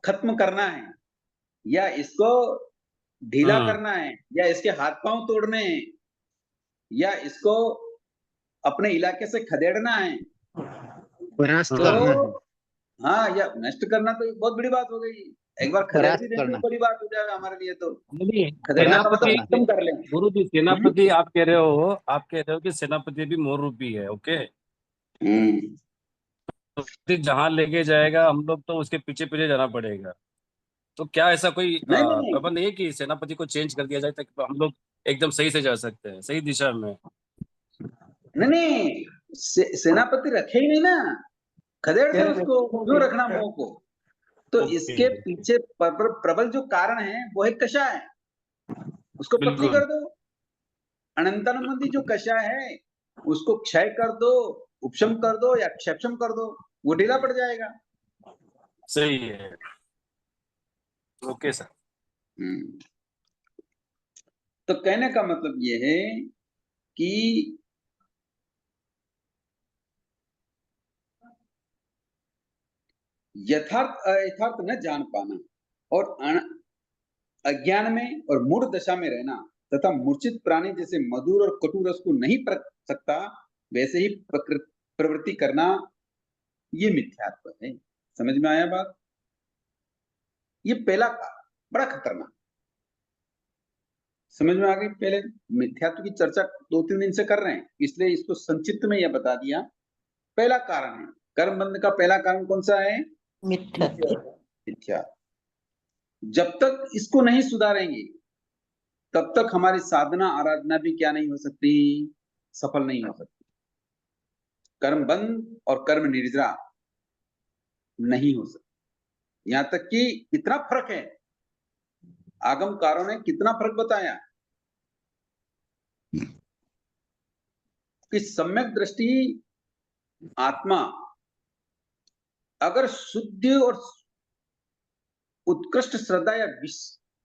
खत्म करना है, या इसको ढीला करना है, या इसके हाथ पांव तोड़ने हैं, या इसको अपने इलाके से खदेड़ना है, परास्त तो करना है। हाँ, या नष्ट करना तो बहुत बड़ी बात हो गई। एक बार खदेड़ भी परास्त देंगे तो करना। बड़ी बात हो जाएगा हमारे लिए तो। नहीं, खदेड़ना का मतलब सेनापति, खत्म कर लें। गुरु जी सेनापति आप कह रहे हो कि सेनापति भी मोह रूपी है, ओके। तो जहां लेके जाएगा हम लोग तो उसके पीछे पीछे जाना पड़ेगा। तो क्या ऐसा कोई नहीं नहीं नहीं प्रबंध है कि सेनापति को चेंज कर दिया जाए ताकि हम लोग एकदम सही से जा सकते हैं, सही दिशा में? नहीं नहीं, सेनापति रखे ही नहीं ना, खदेड़ दे उसको, क्यों रखना मोह को? तो ओके, इसके पीछे प्रबल जो कारण है वो है कषाय, उसको पतली बिल्कुल कर दो। अनंतानुबंधी जो कषाय है उसको क्षय कर दो, उपशम कर दो या क्षयक्षम कर दो, वो ढीला पड़ जाएगा। सही है, ओके सर। हम्म। तो कहने का मतलब ये है कि यथार्थ अयथार्थ न जान पाना और अज्ञान में और मूढ़ दशा में रहना तथा मूर्छित प्राणी जैसे मधुर और कटु रस को नहीं परख सकता वैसे ही प्रवृत्ति करना, ये मिथ्यात्व है। समझ में आया बात? ये पहला कारण बड़ा खतरनाक। समझ में आ गई? पहले मिथ्यात्व की चर्चा 2-3 दिन से कर रहे हैं, इसलिए इसको संक्षिप्त में यह बता दिया। पहला कारण है कर्म बंध का पहला कारण कौन सा है? मिथ्या मिथ्या। जब तक इसको नहीं सुधारेंगे तब तक हमारी साधना आराधना भी क्या नहीं हो सकती? सफल नहीं हो सकती। कर्म बंध और कर्म निर्जरा नहीं हो सकती। यहां तक कि कितना फर्क है, आगमकारों ने कितना फर्क बताया कि सम्यक दृष्टि आत्मा अगर शुद्ध और उत्कृष्ट श्रद्धा या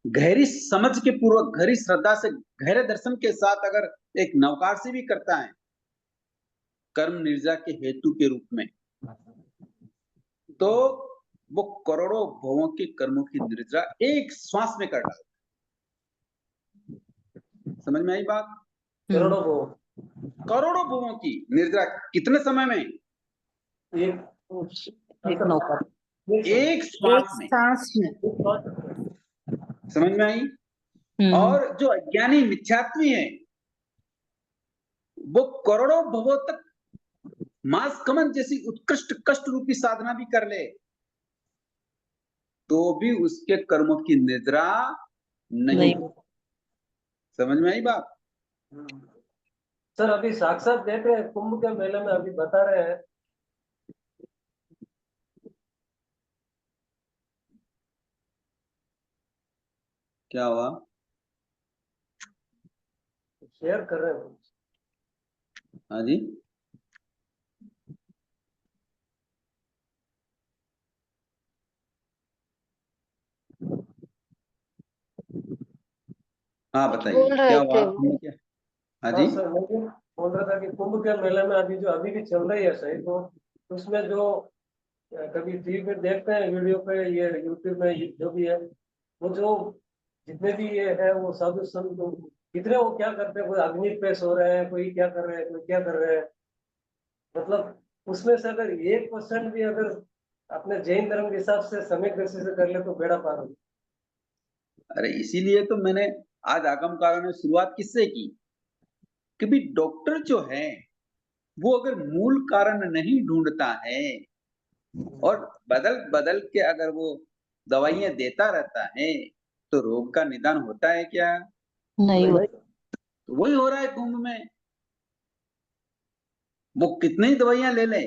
गहरी समझ के पूर्वक, गहरी श्रद्धा से, गहरे दर्शन के साथ अगर एक नवकार से भी करता है कर्म निर्जा के हेतु के रूप में, तो वो करोड़ों भवों के कर्मों की निर्जा एक श्वास में कर डालता है। समझ में आई बात? करोड़ों को करोड़ों भवों की निर्जा कितने समय में? एक नौकर एक श्वास में। सांस में। समझ में आई? और जो अज्ञानी मिथ्यात्वी है वो करोड़ों भवों तक मास कमन जैसी उत्कृष्ट कष्ट रूपी साधना भी कर ले तो भी उसके कर्मों की निद्रा नहीं। समझ में आई बात? सर अभी साक्षात देख रहे हैं कुंभ के मेले में, अभी बता रहे हैं क्या हुआ? शेयर कर रहे हैं। हाँ जी, हाँ बताइए बोल रहे क्या थे हुआ? वो। क्या? हाँ जी, सर मैं भी बोल रहा था कि कुंभ के मेले में अभी जो अभी भी चल रही है सही, तो उसमें जो कभी टीवी पे देखते हैं, वीडियो पे, ये यूट्यूब में जो भी है, वो जो जितने भी ये है वो साधु संत कितने वो क्या करते हैं, कोई अग्नि पे सो रहे हैं, कोई क्या कर रहे हैं, कोई क्या कर रहे हैं। मतलब उसमें से अगर 1% भी अगर अपने जैन धर्म के हिसाब से सम्यक दृष्टि से कर ले तो बेड़ा पार हो। अरे इसीलिए तो मैंने आज आगमकारों ने शुरुआत किससे की कि भी डॉक्टर जो है वो अगर मूल कारण नहीं ढूंढता है और बदल बदल के अगर वो दवाइयां देता रहता है तो रोग का निदान होता है क्या? नहीं हो तो वही हो रहा है कुंभ में। वो कितनी ही दवाइयां ले ले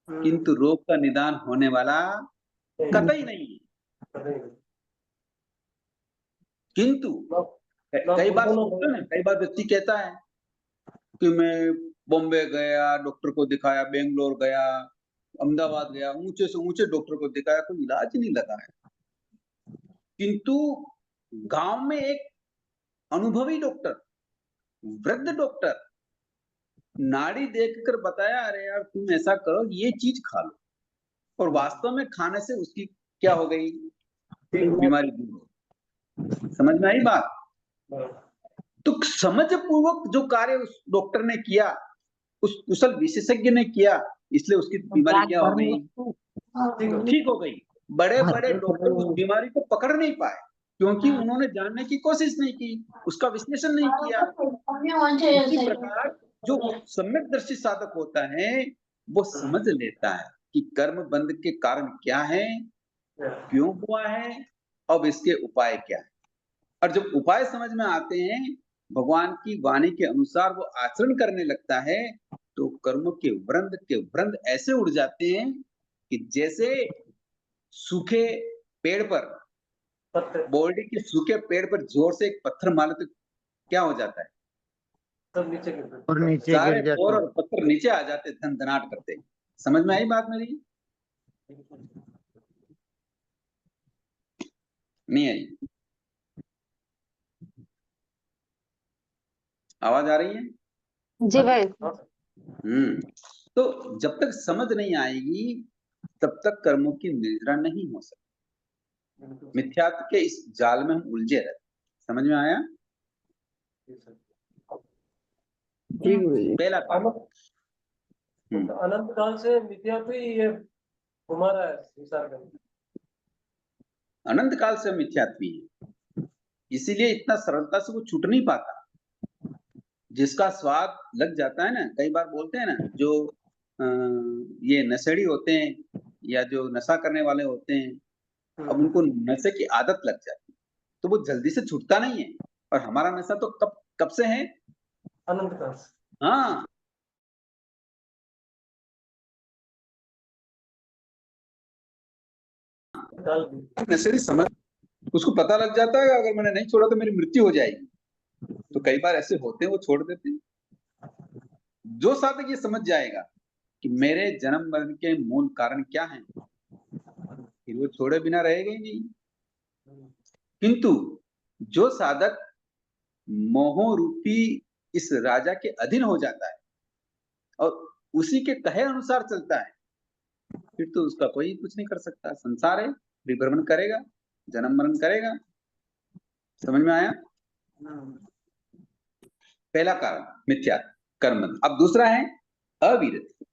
किंतु रोग का निदान होने वाला कतई नहीं है। किंतु कई बार सुनते हैं, कई बार व्यक्ति कहता है कि मैं बॉम्बे गया, डॉक्टर को दिखाया, बेंगलोर गया, अहमदाबाद गया, ऊंचे से ऊंचे डॉक्टर को दिखाया, कोई इलाज नहीं लगा है। किंतु गांव में एक अनुभवी डॉक्टर, वृद्ध डॉक्टर नाड़ी देखकर बताया, अरे यार तुम ऐसा करो, ये चीज खा लो, और वास्तव में खाने से उसकी क्या हो गई? बीमारी दूर हो। समझ में आई बात? तो समझ पूर्वक जो कार्य उस डॉक्टर ने किया, उस कुशल विशेषज्ञ ने किया, इसलिए उसकी बीमारी क्या हो गई? ठीक हो गई। बड़े बड़े डॉक्टर उस बीमारी को पकड़ नहीं पाए क्योंकि उन्होंने जानने की कोशिश नहीं की, उसका विश्लेषण नहीं किया। इसी प्रकार जो सम्यक दर्शी साधक होता है वो समझ लेता है कि कर्म बंध के कारण क्या है, क्यों हुआ है, अब इसके उपाय क्या है। और जब उपाय समझ में आते हैं, भगवान की वाणी के अनुसार वो आचरण करने लगता है तो कर्मों के वृंद ऐसे उड़ जाते हैं कि जैसे सूखे पेड़ पर, बोल्डी के सूखे पेड़ पर जोर से एक पत्थर मारे तो क्या हो जाता है? सब नीचे गिर और नीचे सारे गिर बोर जाते और पत्थर नीचे आ जाते, धनाट करते। समझ में आई बात मेरी? नहीं आई? आवाज आ रही है? जी भाई। तो जब तक समझ नहीं आएगी तब तक कर्मों की निद्रा नहीं हो सकती। मिथ्यात्व के इस जाल में हम उलझे रहते। समझ में आया? पहला अनंत काल से मिथ्या पे ये घुमा रहा है संसार का। अनंत काल से मिथ्यात्वी है, इसीलिए इतना सरलता से वो छूट नहीं पाता। जिसका स्वाद लग जाता है ना, कई बार बोलते हैं ना, जो ये नशेड़ी होते हैं या जो नशा करने वाले होते हैं, अब उनको नशे की आदत लग जाती है, तो वो जल्दी से छूटता नहीं है। और हमारा नशा तो कब कब से है? अनंत काल से। हाँ, काल भी। नशेड़ी समझ, उसको पता लग जाता है अगर मैंने नहीं छोड़ा तो मेरी मृत्यु हो जाएगी। तो कई बार ऐसे होते हैं वो छोड़ देते हैं। जो साधक ये समझ जाएगा कि मेरे जन्म मरण के मूल कारण क्या हैं, फिर वो छोड़े बिना रहेगा ही नहीं। किंतु जो साधक मोह रूपी इस राजा के अधीन हो जाता है और उसी के कहे अनुसार चलता है, फिर तो उसका कोई कुछ नहीं कर सकता। संसार है, विभ्रमण करेगा, जन्म मरण करेगा। समझ में आया? पहला कारण मिथ्या कर्म बंध। अब दूसरा है अविरत।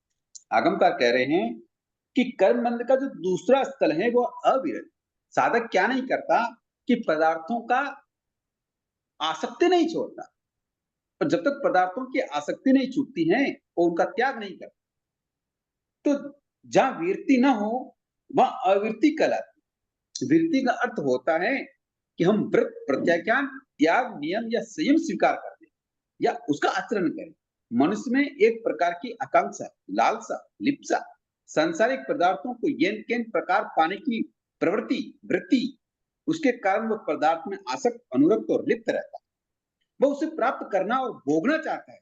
आगमकार कह रहे हैं कि कर्म बंध का जो दूसरा स्थल है वो अविरत। साधक क्या नहीं करता कि पदार्थों का आसक्ति नहीं छोड़ता, और जब तक पदार्थों की आसक्ति नहीं छूटती है वो उनका त्याग नहीं करता। तो जहां वीरति न हो वहां अविरति कहलाती। वीरति का अर्थ होता है कि हम व्रत प्रत्याख्यान त्याग नियम या संयम स्वीकार कर दें या उसका आचरण करें। मनुष्य में एक प्रकार की आकांक्षा, लालसा, लिप्सा, सांसारिक पदार्थों को येन केन प्रकार पाने की प्रवृत्ति, वृत्ति, उसके कारण वह पदार्थ में आसक्त, अनुरक्त और लिप्त रहता है। वह उसे प्राप्त करना और भोगना चाहता है।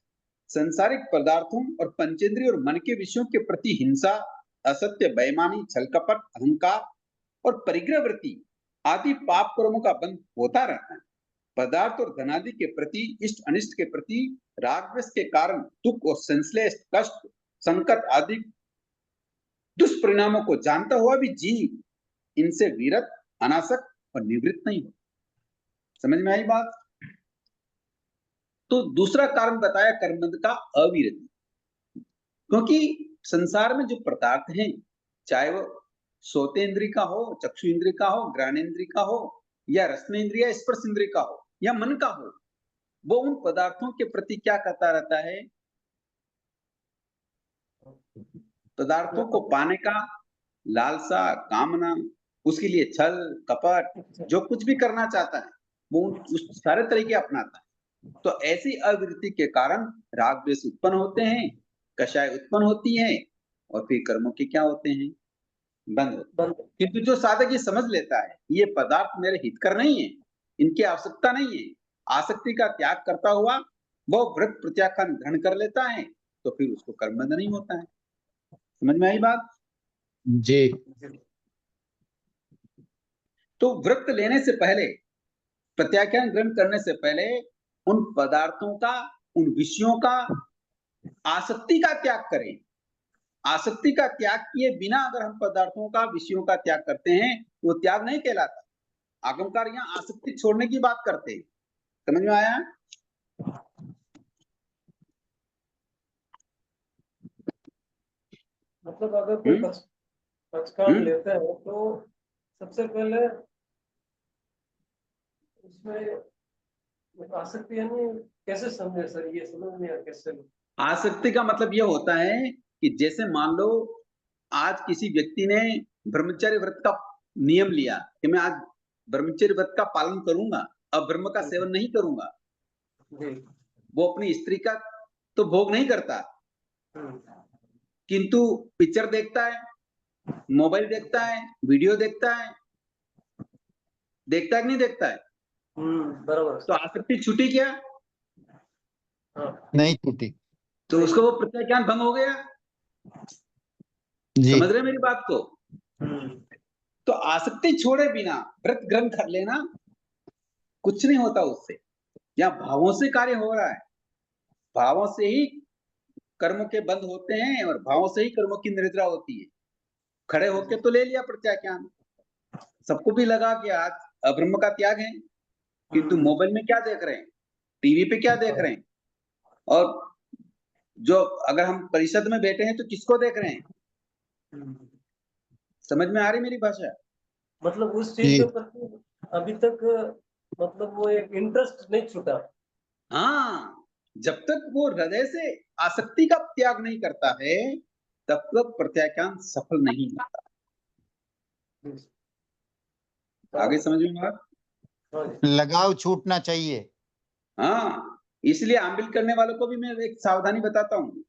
सांसारिक पदार्थों और पंचेंद्रिय और मन के विषयों के प्रति हिंसा, असत्य, बेईमानी, छल कपट, अहंकार और परिग्रह वृत्ति आदि पाप कर्मों का बंध होता रहता है। पदार्थ और धनादि के प्रति, इष्ट अनिष्ट के प्रति राग द्वेष के कारण दुख और संश्लेष, कष्ट, संकट आदि दुष्परिणामों को जानता हुआ भी जीव इनसे विरत, अनासक्त और निवृत्त नहीं हो। समझ में आई बात? तो दूसरा कारण बताया कर्मबंध का अविरति। क्योंकि संसार में जो पदार्थ हैं, चाहे वो श्रोतेंद्रिय का हो, चक्षु इंद्रिय का हो, घ्राणेन्द्रिय का हो, या रसनेन्द्रिय, स्पर्श इंद्रिय का हो, या मन का हो, वो उन पदार्थों के प्रति क्या करता रहता है? पदार्थों को पाने का लालसा, कामना, उसके लिए छल कपट, जो कुछ भी करना चाहता है वो उस सारे तरीके अपनाता है। तो ऐसी अविरति के कारण राग द्वेष उत्पन्न होते हैं, कषाय उत्पन्न होती है, और फिर कर्मों के क्या होते हैं? बंद होते हैं। किंतु जो साधक ये समझ लेता है ये पदार्थ मेरे हितकर नहीं है, इनकी आवश्यकता नहीं है, आसक्ति का त्याग करता हुआ वो व्रत प्रत्याख्यान ग्रहण कर लेता है, तो फिर उसको कर्मबंध नहीं होता है। समझ में आई बात? जी। तो व्रत लेने से पहले, प्रत्याख्यान ग्रहण करने से पहले उन पदार्थों का, उन विषयों का, आसक्ति का त्याग करें। आसक्ति का त्याग किए बिना अगर हम पदार्थों का, विषयों का त्याग करते हैं वो त्याग नहीं कहलाता। आगमकार यहाँ आसक्ति छोड़ने की बात करते हैं। समझ में आया? मतलब अगर कोई पक्षकाल लेते हैं तो सबसे पहले उसमें आसक्ति यानी कैसे समझे सर? ये समझ नहीं आया कैसे। आसक्ति का मतलब ये होता है कि जैसे मान लो आज किसी व्यक्ति ने ब्रह्मचर्य व्रत का नियम लिया कि मैं आज ब्रह्मचर्य व्रत का पालन करूंगा, अब ब्रह्म का सेवन नहीं करूंगा। वो अपनी स्त्री का तो भोग नहीं करता, किंतु पिक्चर देखता है, मोबाइल देखता है, वीडियो देखता है, देखता है कि नहीं देखता है? बराबर। तो आसक्ति छूटी क्या? नहीं छूटी। तो उसको वो प्रत्याख्यान भंग हो गया। जी। समझ रहे मेरी बात को? तो आसक्ति छोड़े बिना व्रत ग्रहण कर लेना कुछ नहीं होता उससे। या भावों से कार्य हो रहा है, भावों से ही कर्मों के बंद होते हैं और भावों से ही कर्मों की निद्रा होती है। खड़े होके तो ले लिया प्रत्याख्यान, सबको भी लगा कि आज अब्रह्म का त्याग है, किंतु मोबाइल में क्या देख रहे हैं, टीवी पे क्या देख रहे हैं, और जो अगर हम परिषद में बैठे हैं तो किसको देख रहे हैं? समझ में आ रही मेरी भाषा? मतलब उस चीज के प्रति अभी तक मतलब वो एक इंटरेस्ट नहीं छूटा। हाँ, जब तक वो हृदय से आसक्ति का त्याग नहीं करता है तब तक प्रत्याख्यान सफल नहीं होता। आगे समझ में बात? हाँ जी। लगाव छूटना चाहिए। हाँ, इसलिए आंबिल करने वालों को भी मैं एक सावधानी बताता हूँ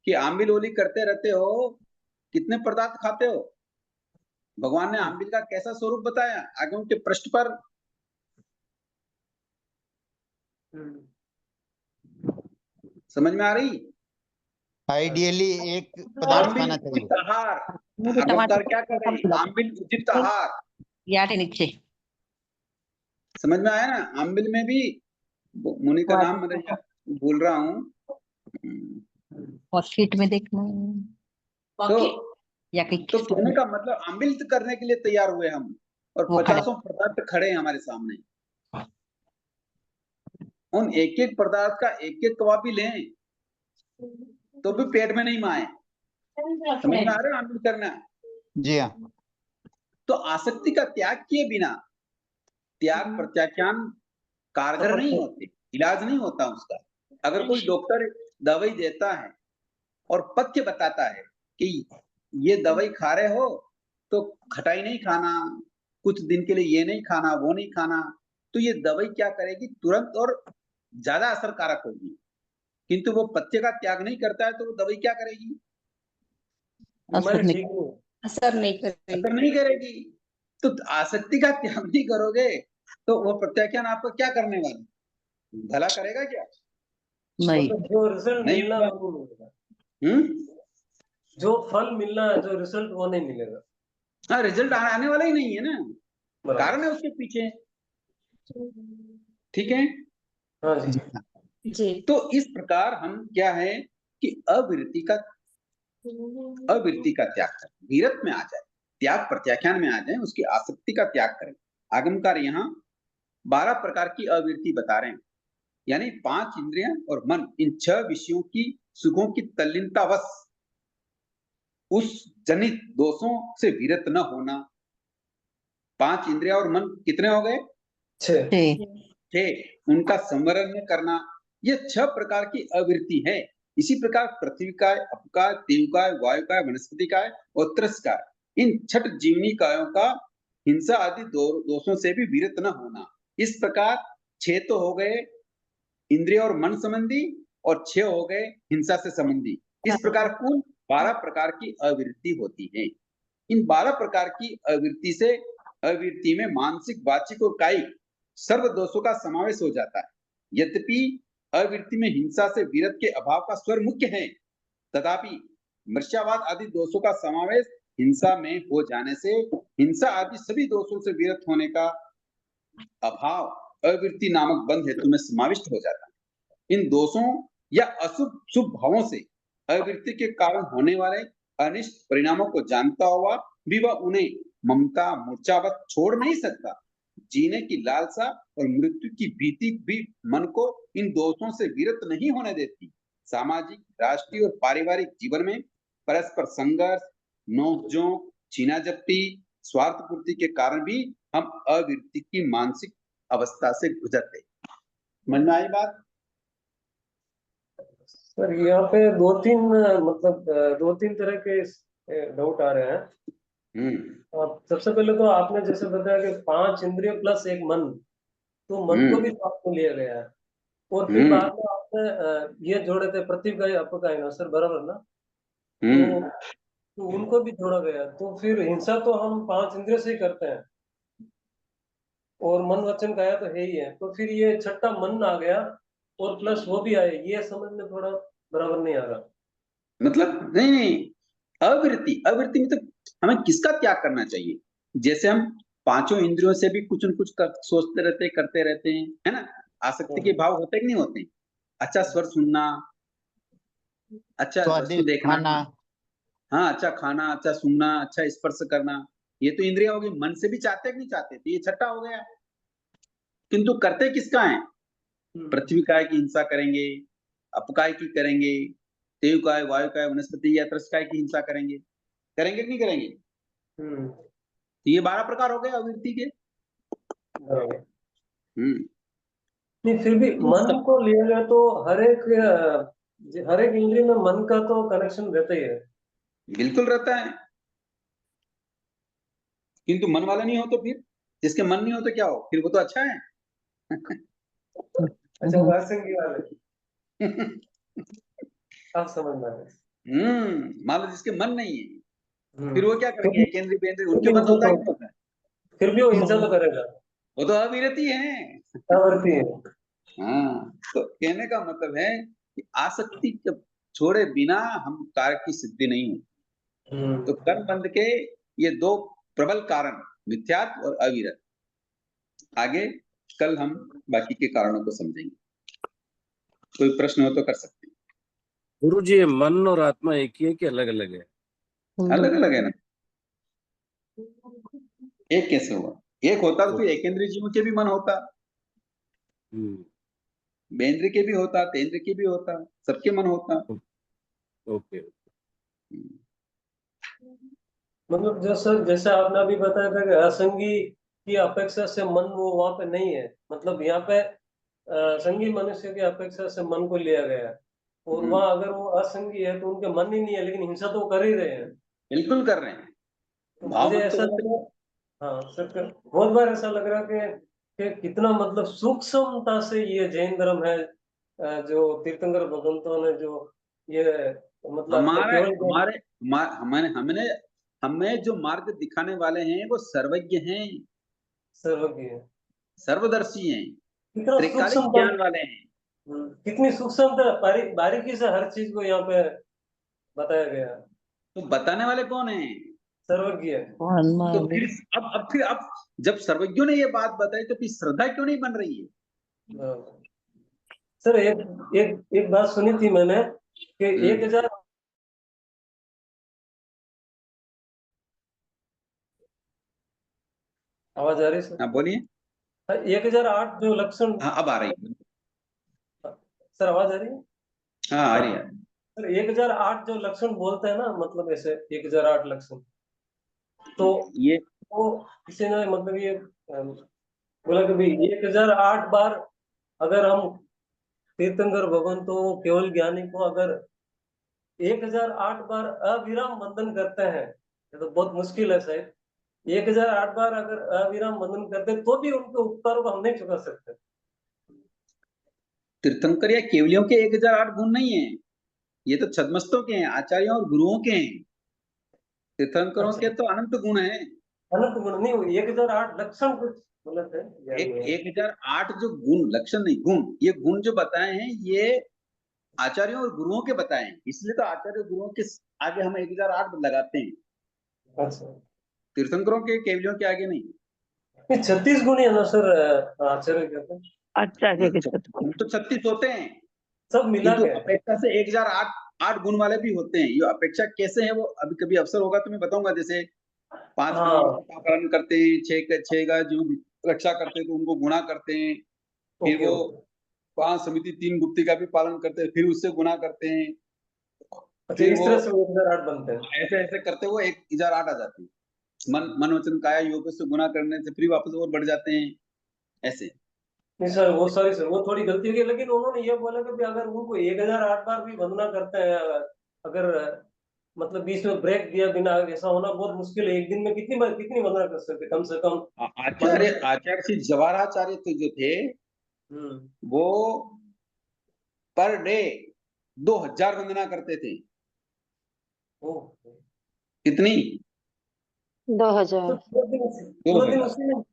कि आंबिल ओली करते रहते हो, कितने पदार्थ खाते हो? भगवान ने आंबिल का कैसा स्वरूप बताया आगे उनके पृष्ठ पर? समझ में आ रही? आइडियली एक पदार्थ आंबिल खाना चाहिए। उचित आहार। मुझे आगमकार टमाटर क्या कर रही है? आंबिल उचित आहार। याटे नीचे समझ में आया ना? आंबिल में भी मुनि का नाम मैं भूल रहा हूँ। पॉकेट में देखना तो या तो कहने का मतलब आंबिल करने के लिए तैयार हुए हम, और वो खड़े। 50 पदार्थ खड़े हैं हमारे सामने। उन एक एक पदार्थ का एक एक कवा भी लें तो भी पेट में नहीं माए। समझ में आ रहा है आंबिल करना? जी हाँ। तो आसक्ति का त्याग किए बिना त्याग प्रत्याख्यान कारगर नहीं होते, इलाज नहीं होता उसका। अगर कोई डॉक्टर दवाई देता है और पथ्य बताता है कि ये दवाई खा रहे हो तो खटाई नहीं खाना, कुछ दिन के लिए ये नहीं खाना, वो नहीं खाना, तो ये दवाई क्या करेगी? तुरंत और ज्यादा असरकारक होगी। किंतु वो पथ्य का त्याग नहीं करता है तो वो दवाई क्या करेगी? असर नहीं, ठीक नहीं। असर नहीं करेगी। असर नहीं करेगी। तो आसक्ति का त्याग नहीं करोगे तो वो प्रत्याख्यान आपको क्या करने वाला? भला करेगा क्या? नहीं मतलब जो रिजल्ट नहीं मिलना होगा। वो नहीं मिलेगा, जो फल मिलना है, जो रिजल्ट वो नहीं मिलेगा। हाँ, रिजल्ट आने वाला ही नहीं है ना, बराबर। कारण है उसके पीछे। ठीक है? हाँ जी। जी। तो इस प्रकार हम क्या है कि अविरति का त्याग करें, विरत में आ जाए, त्याग प्रत्याख्यान में आ जाए, उसकी आसक्ति का त्याग करें। आगमकार यहाँ 12 प्रकार की अविरति बता रहे हैं, यानी 5 इंद्रियां और मन, इन 6 विषयों की सुखों की तल्लीनतावश उस जनित दोषों से विरत न होना। 5 इंद्रिया और मन कितने हो गए? 6। 6। उनका संवरण करना, ये 6 प्रकार की अविरति है। इसी प्रकार पृथ्वी काय, अपकाय, देवकाय, वायुकाय, वनस्पति काय और त्रस्काय, इन 6 जीवनी कायों का हिंसा आदि दोषों से भी विरत न होना। इस प्रकार 6 तो हो गए इंद्रिय और मन संबंधी और 6 हो गए हिंसा से संबंधी। इस प्रकार कुल 12 प्रकार की अविरति होती है। इन 12 प्रकार की अविरति में मानसिक, वाचिक और कायिक सर्व दोषों का समावेश हो जाता है। यद्यपि अविरति में हिंसा से विरत के अभाव का स्वर मुख्य है, तथापि मृष्यावाद आदि दोषों का समावेश हिंसा में हो जाने से हिंसा आदि सभी दोषों से विरत होने का अभाव अविरति नामक बंध हेतु में समाविष्ट हो जाता है। इन दोषों या अशुभ शुभ भावों से अविरति के कारण होने वाले अनिष्ट परिणामों को जानता हुआ भी वह उन्हें ममता मूर्छावत छोड़ नहीं सकता। जीने की लालसा और मृत्यु की भीति भी मन को इन दोषों से विरत नहीं होने देती। सामाजिक, राष्ट्रीय और पारिवारिक जीवन में परस्पर संघर्ष, नोक-झोंक, छीना-झपटी, स्वार्थ पूर्ति के कारण भी हम अविरति की मानसिक अवस्था से गुजरते। समझ में आई बात? सर यहाँ पे 2-3 मतलब 2-3 तरह के डाउट आ रहे हैं। सबसे पहले तो आपने जैसे बताया कि 5 इंद्रिय प्लस एक मन, तो मन को भी साथ में लिया गया है, और फिर बाद में आपने ये जोड़े थे पृथ्वी अपकाय ना सर, बराबर ना? तो उनको भी जोड़ा गया, तो फिर हिंसा तो हम 5 इंद्रिय से ही करते हैं और मन वचन काया तो है ही है, तो फिर ये छठा मन आ गया और प्लस वो भी आए, ये समझ में थोड़ा बराबर नहीं आ रहा। मतलब नहीं, अविरति मतलब हमें किसका त्याग करना चाहिए? जैसे हम 5 इंद्रियों से भी कुछ न कुछ सोचते रहते, करते रहते हैं, है ना? आसक्ति के भाव होते कि नहीं होते? अच्छा स्वर सुनना, अच्छा वस्तु देखना, हाँ, अच्छा खाना, अच्छा सुनना, अच्छा स्पर्श करना, ये तो इंद्रिया होगी। मन से भी चाहते कि नहीं चाहते? तो ये छठा हो गया। किंतु करते किसका है? पृथ्वी काय की हिंसा करेंगे, अपकाय की करेंगे, देवकाय, वायुकाय, वनस्पति या त्रस्काय की हिंसा करेंगे। करेंगे कि नहीं करेंगे? तो ये 12 प्रकार हो गए अविरति के। नहीं, फिर भी मन को लिया जाए तो हर एक इंद्रिय में मन का तो कनेक्शन रहता ही है। बिल्कुल रहता है, किंतु मन वाला नहीं हो तो फिर, जिसके मन नहीं हो तो क्या हो, फिर वो तो अच्छा है। अच्छा वो असंगी वाले आप समझ में आ गए। मान लो जिसके मन नहीं है, हम्म। फिर वो क्या करेंगे, केंद्रीय बेंद्रीय उनके पास होता है कि नहीं होता है? फिर भी वो हिंसा तो करेगा, वो तो अविरति है। सामर्थ्य है। हाँ, तो कहने का मतलब है कि आसक्ति के छोड़े बिना हम कार्य की सिद्धि नहीं होती। तो कर्म बंध के ये दो प्रबल कारण, मिथ्यात्व और अविरत। आगे कल हम बाकी के कारणों को समझेंगे। कोई प्रश्न हो तो कर सकते हैं। गुरु जी, ये मन और आत्मा एक ही है कि अलग अलग है? अलग अलग है ना, एक कैसे हुआ? एक होता तो फिर एकेंद्रीय जीवों के भी मन होता, बेंद्र के भी होता, तेंद्र के भी होता, सबके मन होता। ओके। मतलब जैसे आपने अभी बताया था कि असंगी की अपेक्षा से मन वो वहां पे नहीं है, मतलब यहाँ पे संगी मनुष्य की अपेक्षा से मन को लिया गया है, और वहाँ अगर वो असंगी है तो उनके मन ही नहीं है, लेकिन हिंसा तो वो कर ही रहे हैं। बिल्कुल कर रहे हैं। तो भाव मुझे मत ऐसा तो लग रहा, हाँ सर, बहुत बार ऐसा लग रहा कि कितना मतलब सूक्ष्मता से ये जैन धर्म है, जो तीर्थंकर भगवंतों ने जो ये मतलब अपने हमारे केवल हमारे हमारे हमने हमें जो मार्ग दिखाने वाले हैं वो सर्वज्ञ हैं, सर्वज्ञ है, सर्वदर्शी हैं, कितना त्रिकालिक सूक्ष्मता, ज्ञान वाले हैं। कितनी सूक्ष्मता बारीकी से हर चीज को यहाँ पे बताया गया है। तो बताने वाले कौन हैं? सर्वज्ञ है। तो फिर अब जब सर्वज्ञों ने ये बात बताई तो फिर श्रद्धा क्यों नहीं बन रही है? सर एक एक एक बात सुनी थी मैंने कि 1000 आवाज आ रही है सर? हाँ बोलिए। 1008 जो लक्षण, हाँ अब आ रही है। सर आवाज आ रही है? हाँ आ रही है। सर 1008 जो लक्षण बोलते हैं ना, मतलब ऐसे 1008 लक्षण, तो ये वो किसी ने मतलब ये बोला कि भाई 1008 बार अगर हम तीर्थंकर भगवंतों केवल ज्ञानी को अगर 1008 बार अविराम वंदन करते हैं, ये तो बहुत मुश्किल है शायद, 1008 बार अगर अविराम वंदन करते तो भी उनके उपकारों को हम नहीं चुका सकते। तीर्थंकर या केवलियों के 1008 गुण नहीं है, ये तो छद्मस्तों के हैं, आचार्यों और गुरुओं के हैं। तीर्थंकरों अच्छा, के तो अनंत गुण हैं। अनंत गुण नहीं हुई, 1008 लक्षण कुछ गलत है एक 1008 जो गुण, लक्षण नहीं गुण, ये गुण जो बताए हैं ये आचार्यों और गुरुओं के बताए हैं, इसलिए तो आचार्य गुरुओं के आगे हम 1008 लगाते हैं। अच्छा, तीर्थंकरों के केवलियों के आगे नहीं। ये 36 गुण है ना सर, आचार्य कहते हैं गुण तो 36 होते हैं, सब मिला किंतु के। अपेक्षा से 1008 गुण वाले भी होते हैं। ये अपेक्षा कैसे है वो अभी कभी अवसर होगा तो मैं बताऊंगा। जैसे 5 हाँ, गुणों का पालन करते हैं, 6 का जो रक्षा करते हैं तो उनको गुणा करते हैं। फिर ओके वो ओके। 5 समिति 3 गुप्ती का भी पालन करते हैं, फिर उससे गुणा करते हैं। अच्छा, फिर इस वो तरह से 1008 बनते हैं। ऐसे ऐसे करते हुए 1008 आ जाते हैं। मन वचन काया योग से गुणा करने से फिर वापस और बढ़ जाते हैं ऐसे। नहीं सर, वो सॉरी सर, वो थोड़ी गलती हो गई, लेकिन उन्होंने ये बोला कि भी अगर उनको 1008 बार भी वंदना करते हैं, अगर मतलब बीच में ब्रेक दिया बिना, ऐसा होना बहुत मुश्किल है। एक दिन में कितनी बार कितनी वंदना कर सकते, कम से कम आचार्य आचार्य श्री जवाहराचार्य जो थे वो पर डे 2000 वंदना करते थे। कितनी? 2000। पूरा दिन उसी में,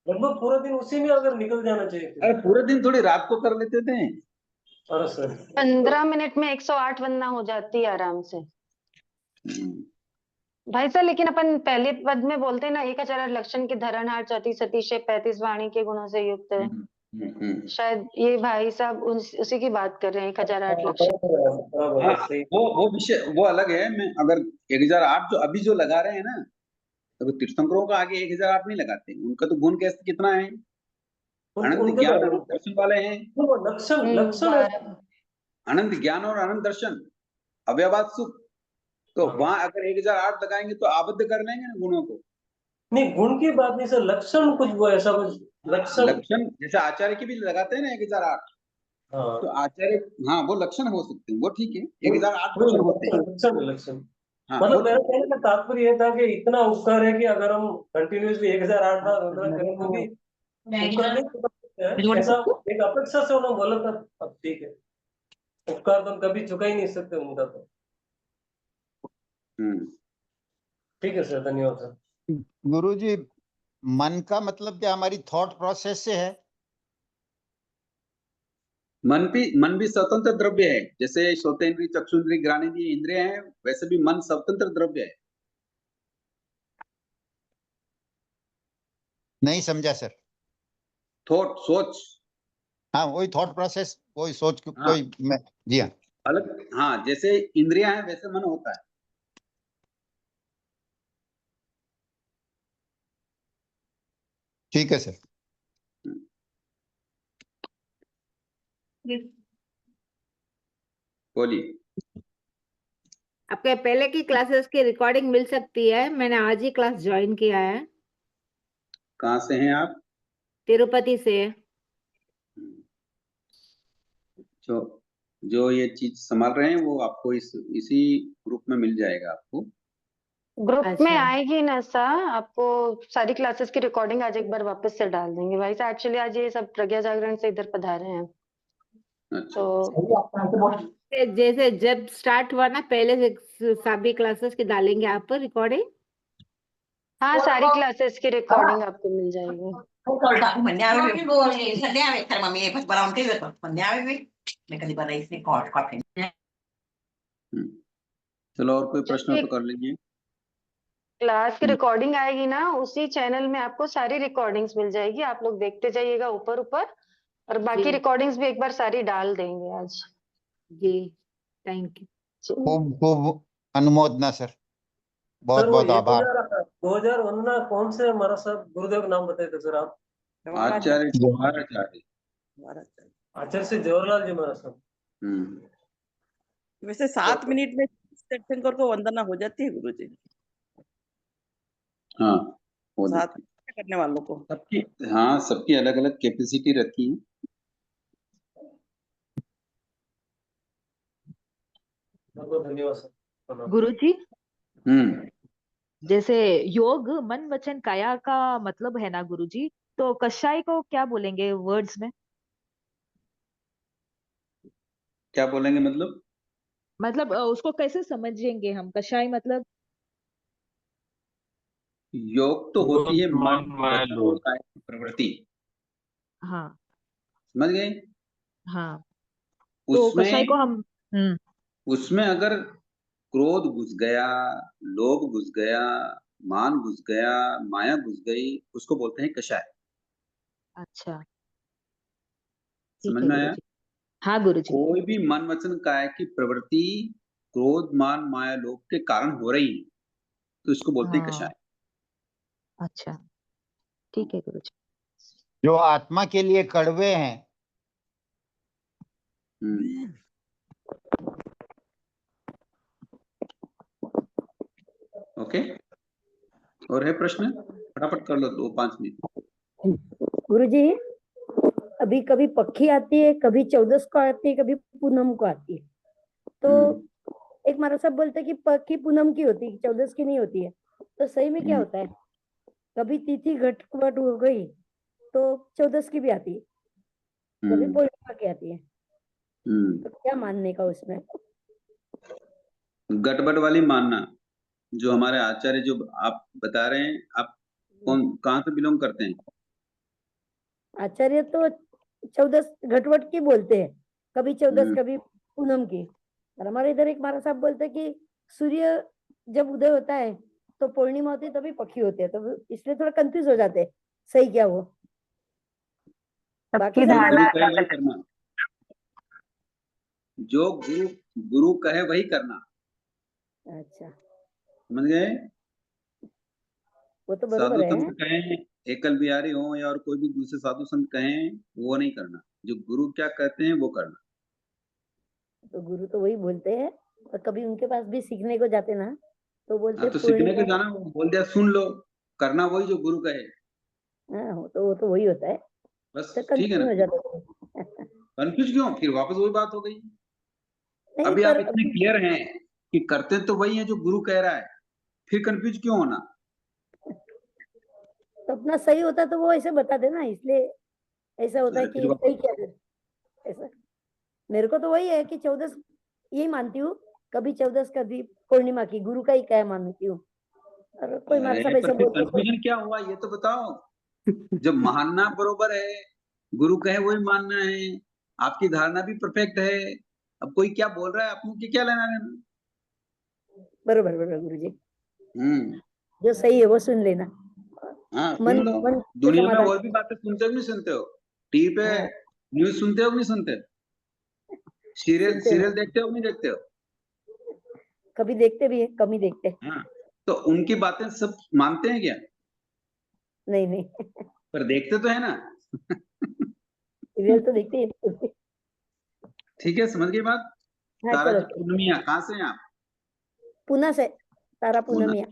लगभग पूरा दिन उसी में अगर निकल जाना चाहिए। अरे पूरे दिन थोड़ी रात को कर लेते थे। अरे सर 15 मिनट में 108 वंदना हो जाती है आराम से भाई साहब। लेकिन अपन पहले पद में बोलते हैं ना, 1008 लक्षण के धरणहार 34 सतीशे 35 वाणी के गुणों से युक्त है। शायद ये भाई साहब उसी की बात कर रहे हैं, 1008 लक्षण। वो विषय वो अलग है। मैं अगर 1008 जो अभी जो लगा रहे हैं ना, तो तीर्थंकरों का आगे 1008 नहीं लगाते। उनका तो गुण कैसे कितना है, अनंत उनके ज्ञान तो अनंत दर्शन वाले हैं। लक्षण लक्षण 12। अनंत ज्ञान और अनंत दर्शन, अव्यवाद सुख। तो वहां अगर 1008 लगाएंगे तो आबद्ध कर लेंगे ना गुणों को। नहीं, गुण की बात नहीं सर, लक्षण कुछ वो ऐसा कुछ लक्षण। लक्षण जैसे आचार्य की भी लगाते हैं ना 1008। हाँ तो आचार्य, हाँ वो लक्षण हो सकते हैं, वो ठीक है, 1008 लक्षण होते हैं। लक्षण हाँ मतलब वो मेरा कहने का तात्पर्य ये था कि इतना उपकार है कि अगर हम कंटिन्यूसली 1008 बार वंदना करें तो भी उपकार नहीं चुका सकते हैं। ऐसा एक अपेक्षा से उन्होंने बोला था, अब ठीक है, उपकार तो हम कभी चुका ही नहीं सकते उनका तो। ठीक है सर, धन्यवाद सर। गुरुजी, मन का मतलब क्या हमारी थॉट प्रोसेस से है? मन भी स्वतंत्र द्रव्य है, जैसे श्रोतेंद्रिय, चक्षुन्द्रिय, घ्राणेन्द्रिय इंद्रिय है, वैसे भी मन स्वतंत्र द्रव्य है। नहीं समझा सर। थॉट, सोच, हाँ वही थॉट प्रोसेस, वही सोच हाँ। जी हाँ। अलग, हाँ जैसे इंद्रियां है वैसे मन होता है। ठीक है सर। बोलिए। आपके पहले की क्लासेस की रिकॉर्डिंग मिल सकती है? मैंने आज ही क्लास ज्वाइन किया है। कहाँ से हैं आप? तिरुपति से। जो ये चीज संभाल रहे हैं वो आपको इसी ग्रुप में मिल जाएगा आपको। ग्रुप में अच्छा। आएगी ना सर, आपको सारी क्लासेस की रिकॉर्डिंग आज एक बार वापस से डाल देंगे भाई साहब। एक्चुअली आज ये सब प्रज्ञा जागरण से इधर पधारे हैं, अच्छा। तो जैसे जब स्टार्ट हुआ ना पहले से सभी क्लासेस की डालेंगे आप रिकॉर्डिंग? हाँ सारी क्लासेस की रिकॉर्डिंग आपको मिल जाएगी। चलो और कोई प्रश्न हो जब तो कर लीजिए। क्लास की रिकॉर्डिंग आएगी ना, उसी चैनल में आपको सारी रिकॉर्डिंग्स मिल जाएगी, आप लोग देखते जाइएगा ऊपर ऊपर, और बाकी जी। रिकॉर्डिंग्स भी एक बार सारी डाल देंगे आज। जी थैंक यू। खूब खूब अनुमोदना सर, बहुत सर वो बहुत आभार। 2000 वंदना कौन से हमारा सब गुरुदेव का नाम बताए थे सर आप? आचार्य जवाहराचार्य। आचार्य से जवाहरलाल जी महाराज साहब। वैसे 7 मिनट में तीर्थंकर को वंदना हो जाती है गुरुजी? हाँ हो 7 जाती है। करने वालों को। सबकी, हाँ सबकी अलग अलग कैपेसिटी रहती है। बहुत धन्यवाद सर। गुरुजी, हम्म जैसे योग मन वचन काया का मतलब है ना गुरुजी, तो कषाय को क्या बोलेंगे वर्ड्स में? क्या बोलेंगे मतलब? मतलब उसको कैसे समझेंगे हम? कषाय मतलब योग तो होती है मन, माया वचन और लोग। काया की प्रवृत्ति, हाँ समझ गए? हाँ, तो कषाय को हम उसमें अगर क्रोध घुस गया, लोभ घुस गया, मान घुस गया, माया घुस गई, उसको बोलते हैं कषाय। अच्छा ठीक समझ है में आया? गुरुजी। हाँ गुरुजी। कोई भी मन वचन काया की प्रवृत्ति क्रोध मान माया लोभ के कारण हो रही है तो इसको बोलते हैं हाँ कषाय। अच्छा ठीक है गुरुजी। जो आत्मा के लिए कड़वे हैं। ओके, और है प्रश्न? फटाफट कर लो, 2-5 मिनट। गुरुजी, अभी कभी पक्की आती है, कभी 14 को आती है, कभी पूनम को आती है। तो एक महाराज साहब बोलते कि पक्की पूनम की होती है, 14 की नहीं होती है। तो सही में क्या होता है? कभी तिथि घटवट हो गई तो 14 की भी आती है, कभी पूर्णिमा की आती है। तो क्या मानने का उसमें? गटबट वाली मानना, जो हमारे आचार्य जो आप बता रहे हैं, आप कहाँ से बिलोंग करते हैं? आचार्य तो 14 घटवट की बोलते हैं, कभी 14 कभी पूनम की। और हमारे इधर एक महाराज साहब बोलते हैं कि सूर्य जब उदय होता है तो पूर्णिमा होती है तभी पक्षी होते हैं, तो इसलिए थोड़ा कंफ्यूज हो जाते हैं सही क्या वो। बाकी सब गुरु कहे वही करना, जो गुरु कहे वही करना। अच्छा, समझ गए? वो तो साधु बरोबर है। संत कहें, एकल बिहारी हो या और कोई भी दूसरे साधु संत कहें, वो नहीं करना। जो गुरु क्या कहते हैं वो करना। तो गुरु तो वही बोलते हैं, और कभी उनके पास भी सीखने को जाते ना तो बोलते हाँ तो सीखने को पूर्णिमा। जाना, वो बोल दिया सुन लो, करना वही जो गुरु कहे, हाँ, वो तो वही होता है, बस तो ठीक है कंफ्यूज ना? हो जाते हैं। कंफ्यूज क्यों? फिर वापस वही बात हो गई। नहीं अभी आप पर इतने क्लियर हैं कि करते तो वही है जो गुरु कह रहा है, फिर कंफ्यूज क्यों होना? तो अपना सही होता तो वो ऐसे बता देना, इसलिए ऐसा होता है अरे फिर कि वापस सही क्या है ऐसा। मेरे को तो वही है कि 14 यही मानती हूँ, कभी 14 कभी पूर्णिमा की, गुरु का ही क्या मानती हूँ। और कोई मार सब अरे ऐसा पर फिर बोलते तो कंफ्यूजन क्या हुआ ये तो बताओ। जब मानना बरोबर है, गुरु कहे वही मानना है, आपकी धारणा भी परफेक्ट है, अब कोई क्या बोल रहा है आप लोग की क्या लेना देना? बरोबर बरोबर गुरु जी, हम्म, जो सही है वो सुन लेना। हाँ सुन मन लो। मन के दुनिया में समाधान। और भी बातें सुनते हो कि नहीं सुनते हो? टीवी पे हाँ, न्यूज सुनते हो कि नहीं सुनते? सीरियल सुनते सीरियल हो, देखते हो कि नहीं देखते हो? कभी देखते भी है, कम ही देखते हैं। हाँ, तो उनकी बातें सब मानते हैं क्या? नहीं नहीं, पर देखते तो है ना। सीरियल तो देखते ही। ठीक है, समझ गई बात। हाँ तारा चलो जी ठीक है। पूर्णिया कहाँ से हैं आप? पुणे से, तारा पूना। पूनमिया।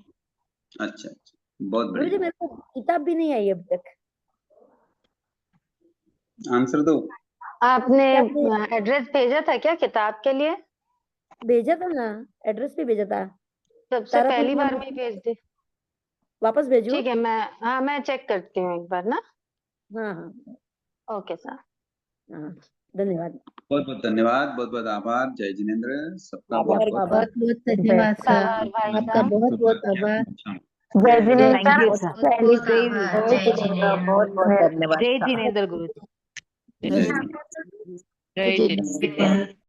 अच्छा अच्छा, बहुत गुरु जी बढ़िया। मेरे को किताब भी नहीं आई अभी तक। आंसर दो। आपने क्या आपने एड्रेस भेजा था क्या किताब के लिए? भेजा था ना, एड्रेस भी भेजा था। सबसे तारा पहली पूनमिया बार में ही भेज दे। वापस भेजू? ठीक है, मैं चेक करती हूँ एक बार ना। हाँ हाँ ओके सर। हाँ, धन्यवाद। बहुत बहुत धन्यवाद, बहुत बहुत आभार। जय जिनेन्द्र, सबका बहुत आभार बहुत आभार। बहुत बहुत धन्यवाद सर, आभार भाई आपका साहब। बहुत बहुत आभार। जय Jinendra thank you sir. Sir. पहली से ही जय जिनेन्द्र, बहुत बहुत धन्यवाद। जय जिनेन्द्र गुरु जी। जय जिनेन्द्र। जय जिनेन्द्र।